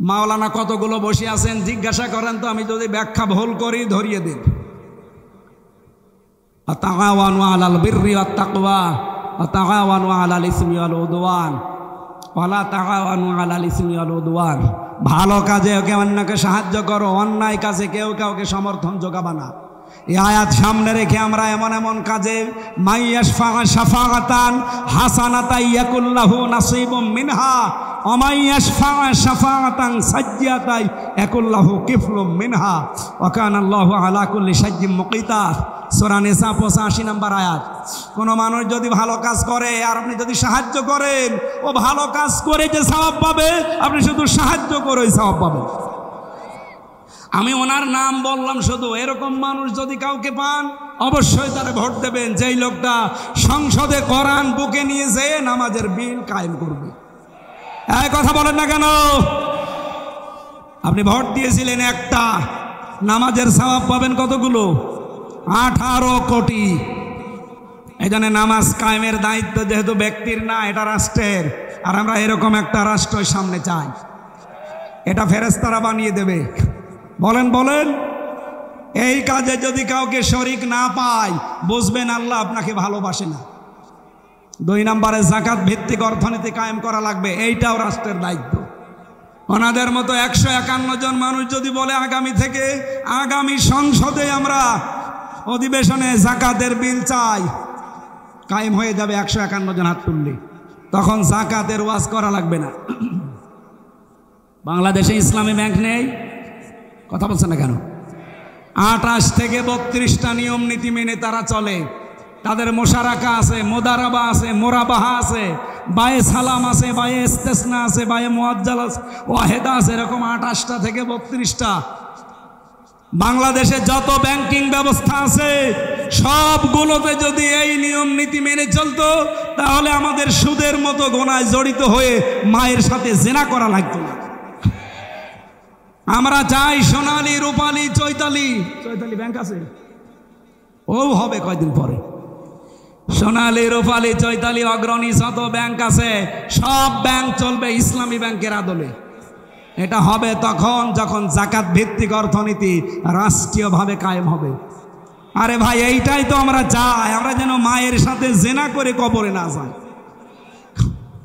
মাওলানা কতগুলো বসে আছেন জিজ্ঞাসা করেন তো, আমি যদি ব্যাখ্যা ভুল করি ধরিয়ে দিন। তাআওয়ানু আলাল বিররি ওয়াত তাকওয়া ওয়া তাআওয়ানু আলাল ইসমি ওয়াল উদওয়ান ওয়া লা তাআওয়ানু আলাল ইসমি ওয়াল উদওয়ান। ভালো কাজে কেউ অন্যকে সাহায্য করো, অন্যায় কাজে কেউ কাউকে সমর্থন যোগাবা না। এই আয়াত সামনে রেখে আমরা এমন এমন কাজে মাইয়াশফা শাফাআতান হাসানাতান ইয়াকুল্লাহু নাসিবুম মিনহা ওয়া মাইয়াশফা শাফাআতান সাজ্জিয়াতান ইয়াকুল্লাহু কিফলুম মিনহা ওয়া কানা আল্লাহু আলা কুল্লি শাইইন মুকিতা। সূরা নিসা 85 নম্বর আয়াত। কোন মানুষ যদি ভালো কাজ করে আর আপনি যদি সাহায্য করেন, ও ভালো কাজ করে যে সওয়াব পাবে, আপনি শুধু সাহায্য করে সওয়াব পাবেন। আমি ওনার নাম বললাম শুধু, এরকম মানুষ যদি কাউকে পান অবশ্যই তারা ভোট দেবেন, যেই লোকটা সংসদে কোরআন বুকে নিয়ে যেয়ে নামাজের বিল কায়েম করবে। এই কথা বলেন না কেন? আপনি ভোট দিয়েছিলেন একটা, নামাজের সওয়াব পাবেন কতগুলো? 18 কোটি। এই জন্য নামাজ কায়েমের দায়িত্ব যেহেতু ব্যক্তির না, এটা রাষ্ট্রের। আর আমরা এরকম একটা রাষ্ট্র সামনে চাই, এটা ফেরেশতারা বানিয়ে দেবে। বলেন বলেন, এই কাজে যদি কাউকে শরিক না পায়, বুঝবেন আল্লাহ আপনাকে ভালোবাসে না। 2 নম্বরে যাকাত ভিত্তিক অর্থনীতি কায়েম করা লাগবে, এইটাও রাষ্ট্রের দায়িত্ব। ওনাদের মতো 151 জন মানুষ যদি বলে আগামী থেকে আগামী সংসদে আমরা অধিবেশনে যাকাতের বিল চাই, কায়েম হয়ে যাবে 151 জন হাত তুললে, তখন যাকাতের ওয়াজ করা লাগবে না। বাংলাদেশে ইসলামী ব্যাংক নেই, কথা বলছে না কেন? 28 থেকে 32টা নিয়ম নীতি মেনে তারা চলে। তাদের মোশারাকা আছে, মোদারাবা আছে, মোরাবাহা আছে, বায়ে সালাম আছে, বায়ে ইস্তেসনা আছে, বায়ে মুআজ্জাল আছে, ওয়াহেদা আছে, এরকম 28টা থেকে 32টা। বাংলাদেশে যত ব্যাংকিং ব্যবস্থা আছে সবগুলোতে যদি এই নিয়ম নীতি মেনে চলতো, তাহলে আমাদের সুদের মতো গোনায় জড়িত হয়ে মায়ের সাথে জেনা করা লাগতো না। আমরা চাই সোনালী, রূপালী, চৈতালি ব্যাংক আছে, ও হবে কয়দিন পরে। সোনালী, রূপালী, চৈতালি, অগ্রণী যত ব্যাংক আছে সব ব্যাংক চলবে ইসলামী ব্যাংকের আদলে। এটা হবে তখন যখন যাকাত ভিত্তিক অর্থনীতি রাষ্ট্রীয়ভাবে কায়েম হবে। আরে ভাই, এইটাই তো আমরা চাই, আমরা যেন মায়ের সাথে জেনা করে কবরে না যাই।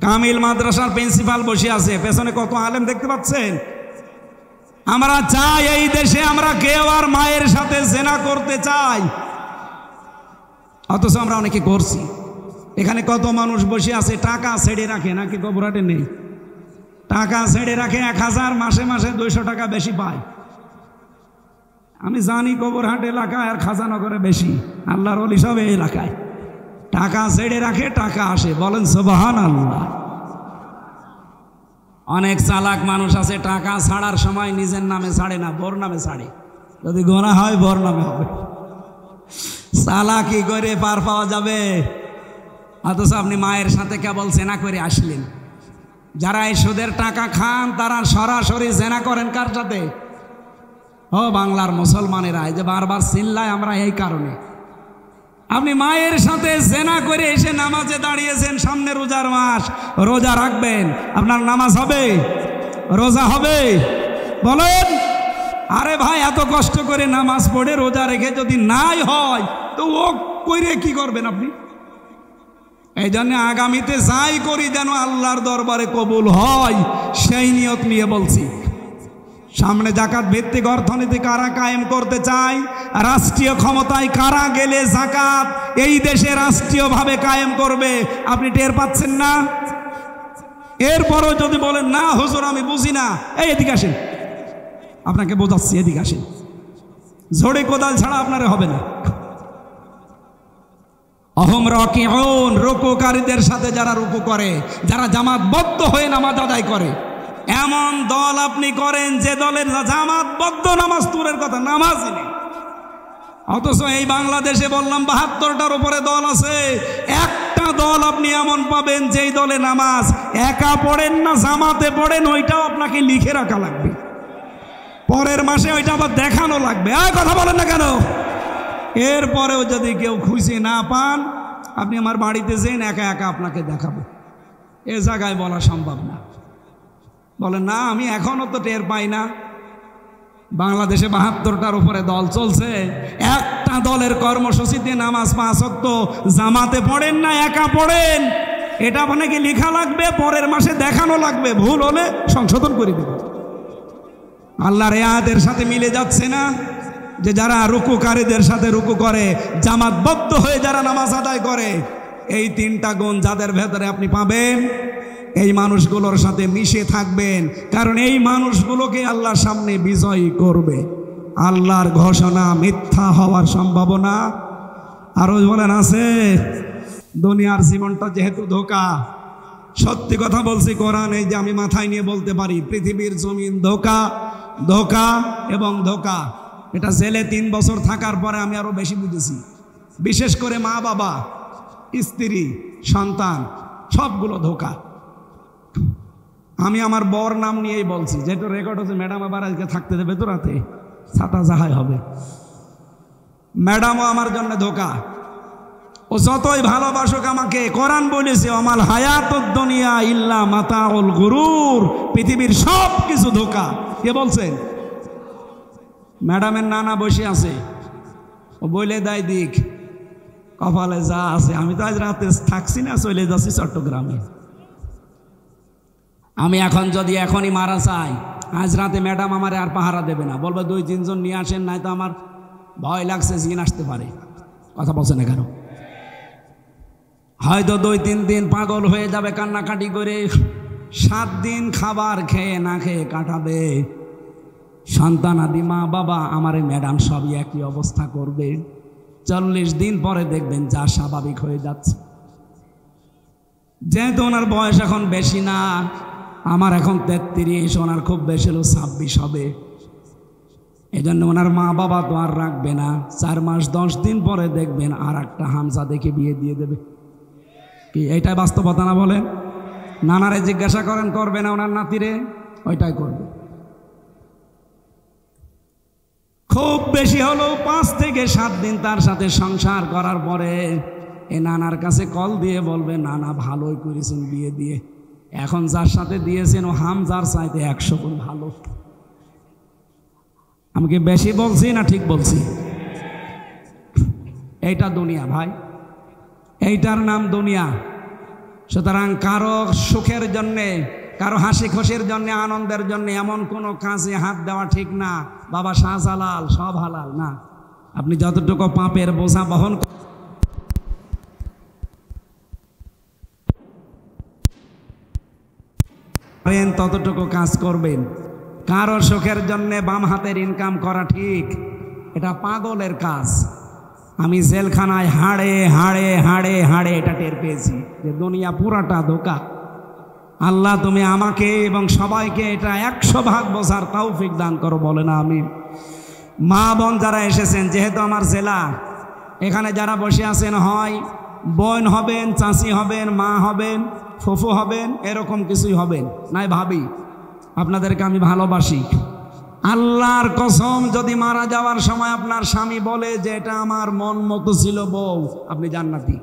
কামিল মাদ্রাসার প্রিন্সিপাল বসে আছে, পেছনে কত আলেম দেখতে পাচ্ছেন। আমরা চাই এই দেশে আমরা কেউ আর মায়ের সাথে জেনা করতে চাই, অথচ আমরা অনেকে করছি। এখানে কত মানুষ বসে আছে টাকা ছেড়ে রাখে, নাকি কবরহাটে নেই? টাকা ছেড়ে রাখে 1000, মাসে মাসে 200 টাকা বেশি পায়। আমি জানি কবরহাট এলাকায় আর খাজানগরে বেশি, আল্লাহর ওলি সব এই এলাকায় টাকা ছেড়ে রাখে, টাকা আসে। বলেন সুবহানাল্লাহ। অনেক চালাক মানুষ আছে, টাকা ছাড়ার সময় নিজের নামে ছাড়ে না, বোর নামে ছাড়ে। যদি গোনা হয় বোর নামে হবে। চালাকি করে পার পাওয়া যাবে, অথচ আপনি মায়ের সাথে কেবল জেনা করে আসলেন। যারা এই সুদের টাকা খান তারা সরাসরি জেনা করেন কার সাথে? ও বাংলার মুসলমানেরা, এই যে বারবার চিল্লায় আমরা এই কারণে। আপনি মায়ের সাথে জেনা করে এসে নামাজে দাঁড়িয়েছেন, সামনে রোজার মাস, রোজা রাখবেন, আপনার নামাজ হবে, রোজা হবে? বলেন। আরে ভাই, এত কষ্ট করে নামাজ পড়ে রোজা রেখে যদি নাই হয় তো ও করে কি করবেন আপনি? এই জন্য আগামীতে যাই করি যেন আল্লাহর দরবারে কবুল হয়, সেই নিয়ত নিয়ে বলছি। সামনে যাকাত ভিত্তিক অর্থনীতি কারা কায়েম করতে চায়, রাষ্ট্রীয় ক্ষমতায় কারা গেলে যাকাত এই দেশে রাষ্ট্রীয়ভাবে কায়েম করবে, আপনি টের পাচ্ছেন না? এরপরও যদি বলেন না হুজুর আমি বুঝি না, এই এদিকে আসেন, আপনাকে বোঝাচ্ছি, এদিকে আসেন। ঝড়ে কোদাল ছাড়া আপনার হবে না। অহম রাকিউন, রুকুকারীদের সাথে যারা রুকু করে, যারা জামাতবদ্ধ হয়ে নামাজ আদায় করে, এমন দল আপনি করেন যে দলের জামাতবদ্ধ নামাজ দূরের কথা, নামাজই নেই। অথচ এই বাংলাদেশে বললাম 72টার উপরে দল আছে, একটা দল আপনি এমন পাবেন যেই দলে নামাজ একা পড়েন না, জামাতে পড়েন, ওইটাও আপনাকে লিখে রাখা লাগবে, পরের মাসে ওইটা আবার দেখানো লাগবে। আর কথা বলেন না কেন? এরপরেও যদি কেউ খুশি না পান, আপনি আমার বাড়িতে যেন, একা একা আপনাকে দেখাবো। এ জায়গায় বলা সম্ভব না। বলেন না আমি এখনো তো টের পাই না। বাংলাদেশে 72টার উপরে দল চলছে, একটা দলের কর্মসূচিতে নামাজ 5 ওয়াক্ত জামাতে পড়েন না একা পড়েন, এটা আপনাকে লেখা লাগবে, পরের মাসে দেখানো লাগবে, ভুল হলে সংশোধন করে দেবে। আল্লাহর আয়াতের সাথে মিলে যাচ্ছে না যে যারা রুকুকারীদের সাথে রুকু করে, জামাতবদ্ধ হয়ে যারা নামাজ আদায় করে, এই 3টা গুণ যাদের ভেতরে আপনি পাবেন, এই মানুষগুলোর সাথে মিশে থাকবেন, কারণ এই মানুষগুলোকে আল্লাহর সামনে বিজয়ী করবে। আল্লাহর ঘোষণা মিথ্যা হওয়ার সম্ভাবনা আরো বলেন আছে। দুনিয়ার জীবনটা যেহেতু ধোঁকা, সত্যি কথা বলছি, কোরআন এই যে আমি মাথায় নিয়ে বলতে পারি, পৃথিবীর জমিন ধোঁকা, ধোঁকা এবং ধোঁকা। এটা জেলে 3 বছর থাকার পরে আমি আরো বেশি বুঝেছি। বিশেষ করে মা বাবা, স্ত্রী, সন্তান, সবগুলো ধোঁকা। আমি আমার বর নাম নিয়েই বলছি, যেহেতু রেকর্ড হচ্ছে। ম্যাডাম আবার আজকে থাকতে দেবে তো রাতে, ছাতা যাহাই হবে। ম্যাডামও আমার জন্য ধোঁকা। ও যতই ভালোবাসুক আমাকে, কোরআন বলেছে আমাল হায়াতুদ দুনিয়া ইল্লা মাতাউল গুরুর, পৃথিবীর সব কিছু ধোঁকা। কে বলছেন? ম্যাডামের নানা বসে আছে, ও বলে দেয় দিক কপালে যা আছে। আমি তো আজ রাতে থাকছি না, চলে যাচ্ছি চট্টগ্রামে। আমি এখন যদি এখনই মারা চাই, আজ রাতে ম্যাডাম আমার আর পাহারা দেবে না, বলবে 2-3 জন নিয়ে আসেন, নাই তো আমার ভয় লাগছে, জিন আসতে পারে। কথা বলছে না কেন? হয়তো 2-3 দিন পাগল হয়ে যাবে কান্নাকাটি করে, 7 দিন খাবার খেয়ে না খেয়ে কাটাবে। সন্তানাদি মা বাবা আমার ম্যাডাম সবই একই অবস্থা করবে। 40 দিন পরে দেখবেন যা স্বাভাবিক হয়ে যাচ্ছে। যেহেতু ওনার বয়স এখন বেশি না, আমার এখন 33, ওনার খুব বেশি হলো 26 হবে। এই জন্য ওনার মা বাবা তো আর রাখবে না, 4 মাস 10 দিন পরে দেখবেন আর একটা হামজা দেখে বিয়ে দিয়ে দেবে। কি এইটাই বাস্তবতা না? বলেন। নানারে জিজ্ঞাসা করেন করবে না ওনার নাতিরে? ওইটাই করবে। খুব বেশি হলো 5 থেকে 7 দিন তার সাথে সংসার করার পরে এ নানার কাছে কল দিয়ে বলবে, নানা ভালোই করেছেন বিয়ে দিয়ে, এখন যার সাথে দিয়েছেন ও হামজার চাইতে 100 গুণ ভালো। আমি কি বেশি বলছি না ঠিক বলছি? এইটা দুনিয়া ভাই, এইটার নাম দুনিয়া। সুতরাং কারো সুখের জন্যে, কারো হাসি খুশির জন্যে, আনন্দের জন্যে এমন কোনো কাজে হাত দেওয়া ঠিক না। বাবা শাহজালাল সব হালাল না। আপনি যতটুকু পাপের বোঝা বহন করেন ততটুকু কাজ করবেন। কারো সুখের জন্যে বাম হাতের ইনকাম করা ঠিক, এটা পাগলের কাজ। আমি জেলখানায় হাড়ে হাড়ে হাড়ে হাড়ে এটা টের পেয়েছি যে দুনিয়া পুরাটা ধোঁকা। আল্লাহ তুমি আমাকে এবং সবাইকে এটা 100 ভাগ বোঝার তৌফিক দান করো, বলে না আমিন। মা বোন যারা এসেছেন, যেহেতু আমার জেলা, এখানে যারা বসে আছেন হয় বোন হবেন, চাচি হবেন, মা হবেন, ফুফু হবেন, এরকম কিছুই হবেন নাই ভাবি। আপনাদেরকে আমি ভালোবাসি। আল্লাহর কসম, যদি মারা যাওয়ার সময় আপনার স্বামী বলে যে এটা আমার মন মতো ছিল বউ, আপনি জান্নাতি।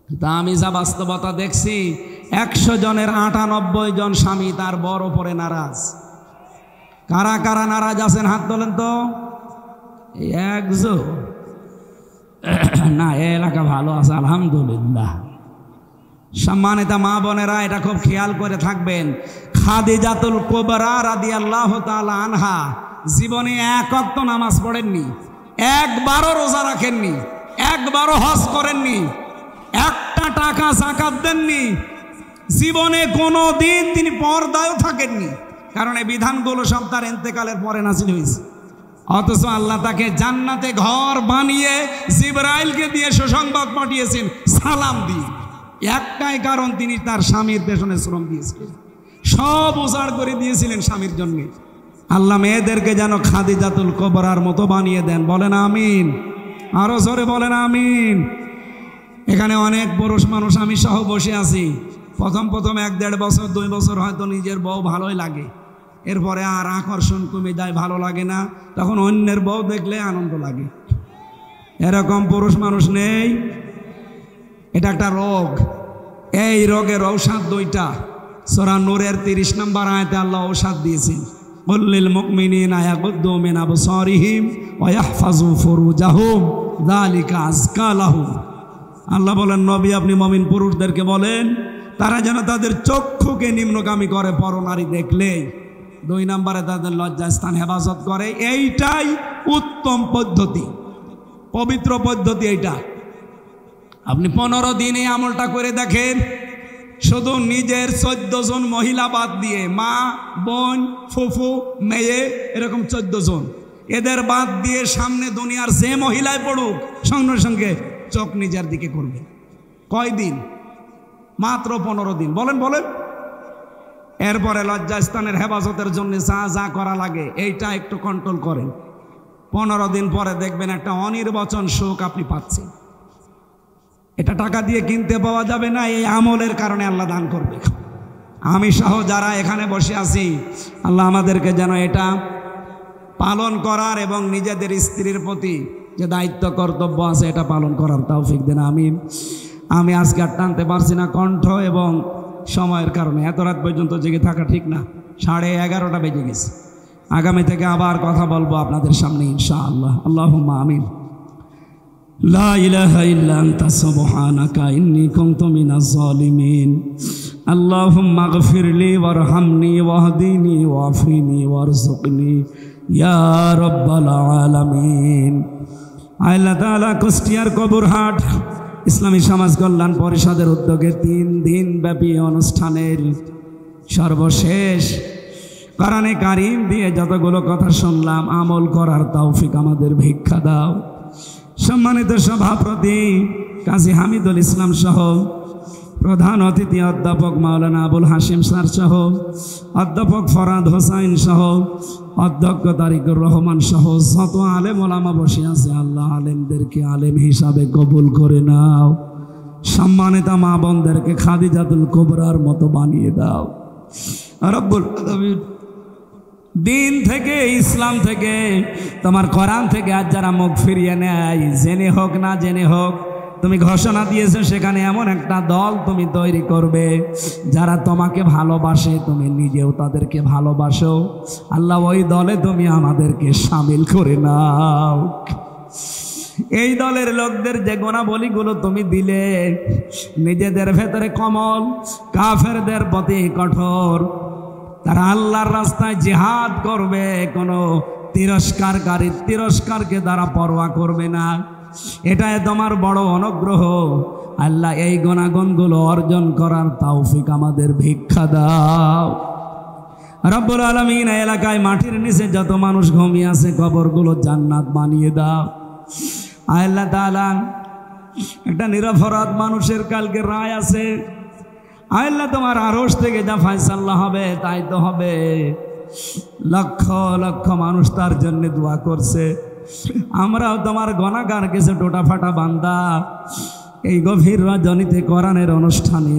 তা আমি যা বাস্তবতা দেখছি, 100 জনের 98 জন স্বামী তার বর ওপরে নারাজ। কারা কারা নারাজ আছেন হাত তোলেন তো। একজন না, এলাকা ভালো আছে আলহামদুলিল্লাহ। সম্মানিত মা বোনেরা, এটা খুব খেয়াল করে থাকবেন। খাদিজাতুল কুবরা রাদিয়াল্লাহু তাআলা আনহা জীবনে 1 ওয়াক্ত নামাজ পড়েননি, একবারও রোজা রাখেননি, একবারও হজ করেননি, 1টা টাকা যাকাত দেননি, জীবনে কোনো দিন তিনি পর্দায়ও থাকেননি। কারণ এই বিধানগুলো সব তার ইন্তেকালের পরে নাযিল হয়েছে। অথচ আল্লাহ তাকে জান্নাতে ঘর বানিয়ে জিবরাইলকে দিয়ে সুসংবাদ পাঠিয়েছেন সালাম দিয়ে। একটাই কারণ, তিনি তার স্বামীর পেছনে শ্রম দিয়েছিলেন, সব উজাড় করে দিয়েছিলেন স্বামীর জন্য। আল্লাহ মেয়েদেরকে যেন খাদিজাতুল কুবরার মতো বানিয়ে দেন, বলেন আমিন। আরো জোরে বলেন আমিন। এখানে অনেক পুরুষ মানুষ আমি সহ বসে আছি। প্রথম 1-1.5 বছর 2 বছর হয়তো নিজের বউ ভালোই লাগে, এরপরে আর আকর্ষণ কমে যায়, ভালো লাগে না, তখন অন্যের বউ দেখলে আনন্দ লাগে। এরকম পুরুষ মানুষ নেই? এটা একটা রোগ। এই রোগের ঔষধ 2টা। সূরা নূরের 30 নম্বর আয়াতে আল্লাহ ঔষধ দিয়েছেন, কুল্লিল মুমিনিনা ইয়াগুদ্দু মিন আবসারিহিম ওয়া ইয়াহফাজু ফুরুজাহুম যালিকা আযকা লাহুম। আল্লাহ বলেন, নবী আপনি মুমিন পুরুষদেরকে বলেন তারা যেন তাদের চক্ষুকে নিম্নগামী করে পরনারী দেখলেই। 2 নম্বরে তাদের লজ্জাস্থান হেফাজত করে। এইটাই উত্তম পদ্ধতি, পবিত্র পদ্ধতি এইটা। আপনি 15 দিনে আমলটা করে দেখেন। শুধু নিজের 14 জন মহিলা বাদ দিয়ে, মা, বোন, ফুফু, মেয়ে, এরকম 14 জন, এদের বাদ দিয়ে সামনে দুনিয়ার যে মহিলায় পড়ুক, সঙ্গে সঙ্গে চোখ নিজের দিকে করবে। কয়দিন? মাত্র 15 দিন। বলেন বলেন। এরপরে লজ্জাস্থানের হেফাজতের জন্য যা যা করা লাগে এইটা একটু কন্ট্রোল করেন। 15 দিন পরে দেখবেন একটা অনির্বচন সুখ আপনি পাচ্ছেন। এটা টাকা দিয়ে কিনতে পাওয়া যাবে না, এই আমলের কারণে আল্লাহ দান করবে। আমি সহ যারা এখানে বসে আছি, আল্লাহ আমাদেরকে যেন এটা পালন করার এবং নিজেদের স্ত্রীর প্রতি যে দায়িত্ব কর্তব্য আছে এটা পালন করার তৌফিক দেন আমিন। আমি আজকে আর টানতে পারছি না কণ্ঠ এবং সময়ের কারণে, এত রাত পর্যন্ত জেগে থাকা ঠিক না, 11:30 বেজে গেছে। আগামী থেকে আবার কথা বলবো আপনাদের সামনে ইনশাআল্লাহ। আল্লাহুম্মা আমিন। লা ইলাহা ইল্লা আনতা সুবহানাকা ইন্নী কুনতু মিনাজ জালিমিন। আল্লাহুম্মা গফিরলি ওয়ারহামনি ওয়াহদিনি ওয়াফিনি ওয়ারযুকনি ইয়া রাব্বাল আলামিন। আল্লাহ তাআলা কুষ্টিয়ার কবরহাট ইসলামী সমাজ কল্যাণ পরিষদের উদ্যোগে 3 দিন ব্যাপী অনুষ্ঠানের সর্বশেষ কোরআনে কারীম দিয়ে যতগুলো কথা শুনলাম আমল করার তৌফিক আমাদের ভিক্ষা দাও। সম্মানিত সভাপতি কাজী হামিদুল ইসলাম সহ প্রধান অতিথি অধ্যাপক মাওলানা আবুল হাশিম স্যার সহ অধ্যাপক ফরাদ হোসাইন সহ অধ্যক্ষ তারিকুর রহমান সহ যত আলেম ওলামা বসে আছে আল্লাহ আলেমদেরকে আলেম হিসাবে কবুল করে নাও। সম্মানিত মা বোনদেরকে খাদিজাতুল কুবরার মতো বানিয়ে দাও রব্বুল আলামিন। দিন থেকে ইসলাম থেকে তোমার কোরআন থেকে আজ যারা মুখ ফিরিয়ে নেয়, জেনে হোক না জেনে হোক, তুমি ঘোষণা দিয়েছো সেখানে এমন একটা দল তুমি তৈরি করবে যারা তোমাকে ভালোবাসে, তুমি নিজেও তাদেরকে ভালোবাসো। আল্লাহ ওই দলে তুমি আমাদেরকে শামিল করে নাও। এই দলের লোকদের যে গুণাবলীগুলো তুমি দিলে, নিজেদের ভেতরে কমল, কাফেরদের প্রতি কঠোর, তারা আল্লাহর রাস্তায় জিহাদ করবে, কোনো তিরস্কারকে তারা পরোয়া করবে না। এটাই তোমার বড় অনুগ্রহ আল্লাহ। এই গুণাগুণগুলো অর্জন করার তৌফিক আমাদের ভিক্ষা দাও রব্বুল আলামিন। এলাকায় মাটির নিচে যত মানুষ ঘুমিয়ে আছে কবরগুলো জান্নাত বানিয়ে দাও আল্লাহ তাআলা। একটা নিরপরাধ মানুষের কালকে রায় আছে আল্লাহ, তোমার আরশ থেকে যা ফয়সালা হবে তাই তো হবে। লক্ষ লক্ষ মানুষ তার জন্য দোয়া করছে। আমরাও তোমার গুনাহগার কিছু টোটাফাটা বান্দা এই গভীর রজনীতে কোরআনের অনুষ্ঠানে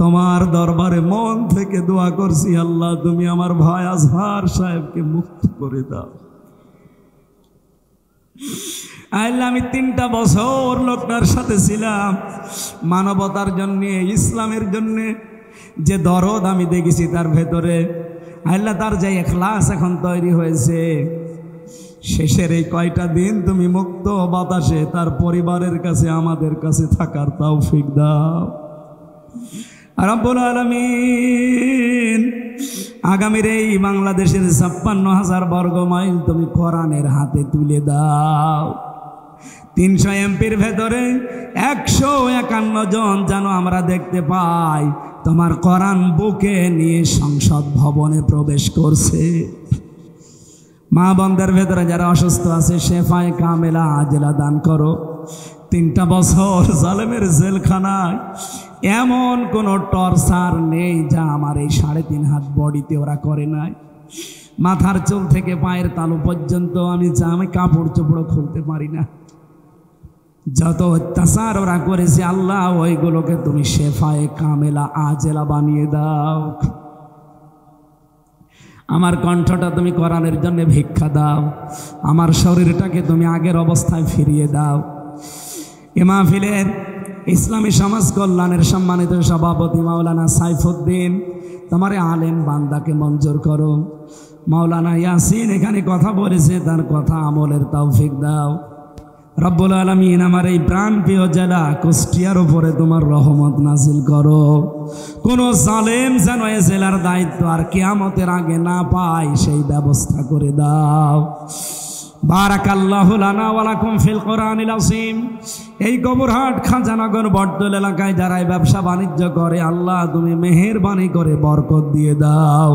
তোমার দরবারে মন থেকে দোয়া করছি আল্লাহ, তুমি আমার ভাই আজহার সাহেবকে মুক্ত করে দাও আল্লাহ। আমি 3টা বছর লোকটার সাথে ছিলাম, মানবতার জন্যে, ইসলামের জন্যে যে দরদ আমি দেখেছি তার ভেতরে আল্লাহ, তার যে ইখলাস এখন তৈরি হয়েছে, শেষের এই কয়টা দিন তুমি মুক্ত বাতাসে তার পরিবারের কাছে আমাদের কাছে থাকার তৌফিক দাও রব্বুল আলামিন। আগামীর এই বাংলাদেশের 56,000 বর্গ মাইল তুমি কোরআনের হাতে তুলে দাও। 300 এমপির ভেতরে 151 জন যেন আমরা দেখতে পাই তোমার কোরআন বুকে নিয়ে সংসদ ভবনে প্রবেশ করছে। মা বোনদের ভেতরে যারা অসুস্থ আছে শেফায়ে কামেলা আজলা দান করো। 3টা বছর জালেমের জেলখানায় এমন কোনো টর্চার নেই যা আমার এই 3.5 হাত বডিতে ওরা করে নাই। মাথার চুল থেকে পায়ের তালু পর্যন্ত আমি কাপড় চোপড় খুলতে পারি না। যত অত্যাচার ওরা করেছে আল্লাহ, ওইগুলোকে তুমি শেফায়ে কামেলা আজেলা বানিয়ে দাও। আমার কণ্ঠটা তুমি কোরআনের জন্য ভিক্ষা দাও, আমার শরীরটাকে তুমি আগের অবস্থায় ফিরিয়ে দাও। এ মাহফিলের ইসলামী সমাজ কল্যাণের সম্মানিত সভাপতি মাওলানা সাইফুদ্দিন, তোমার আলেম বান্দাকে মঞ্জুর করো। মাওলানা ইয়াসিন এখানে কথা বলেছে, তার কথা আমলের তৌফিক দাও রব্বুল আলামিন। আমার এই প্রাণপ্রিয় জেলা কুষ্টিয়ার উপরে তোমার রহমত নাজিল করো। কোনো জালেম যেন এ জেলার দায়িত্ব আর কিয়ামতের আগে না পায় সেই ব্যবস্থা করে দাও। বারাকাল্লাহু লানা ওয়া লাকুম ফিল কোরআনিল আযীম। এই কবরহাট খাজানগর বটতল এলাকায় যারা ব্যবসা বাণিজ্য করে আল্লাহ তুমি মেহেরবানি করে বরকত দিয়ে দাও।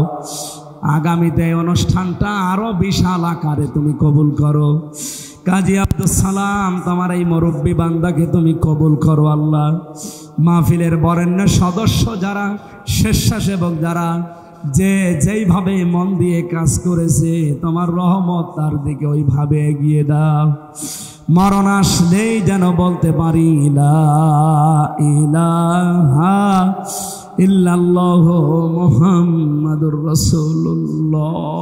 আগামীতে অনুষ্ঠানটা আরো বিশাল আকারে তুমি কবুল করো। কাজী আব্দুল সালাম তোমার এই মুরব্বী বান্দাকে তুমি কবুল করো আল্লাহ। মাহফিলের বরেণ্য সদস্য যারা, স্বেচ্ছাসেবক যারা, যে যেইভাবে মন দিয়ে কাজ করেছে তোমার রহমত তার দিকে ওইভাবে এগিয়ে দাও। মরণ আসলেই যেন বলতে পারি লা ইলাহা ইল্লাল্লাহু মুহাম্মাদুর রাসূলুল্লাহ।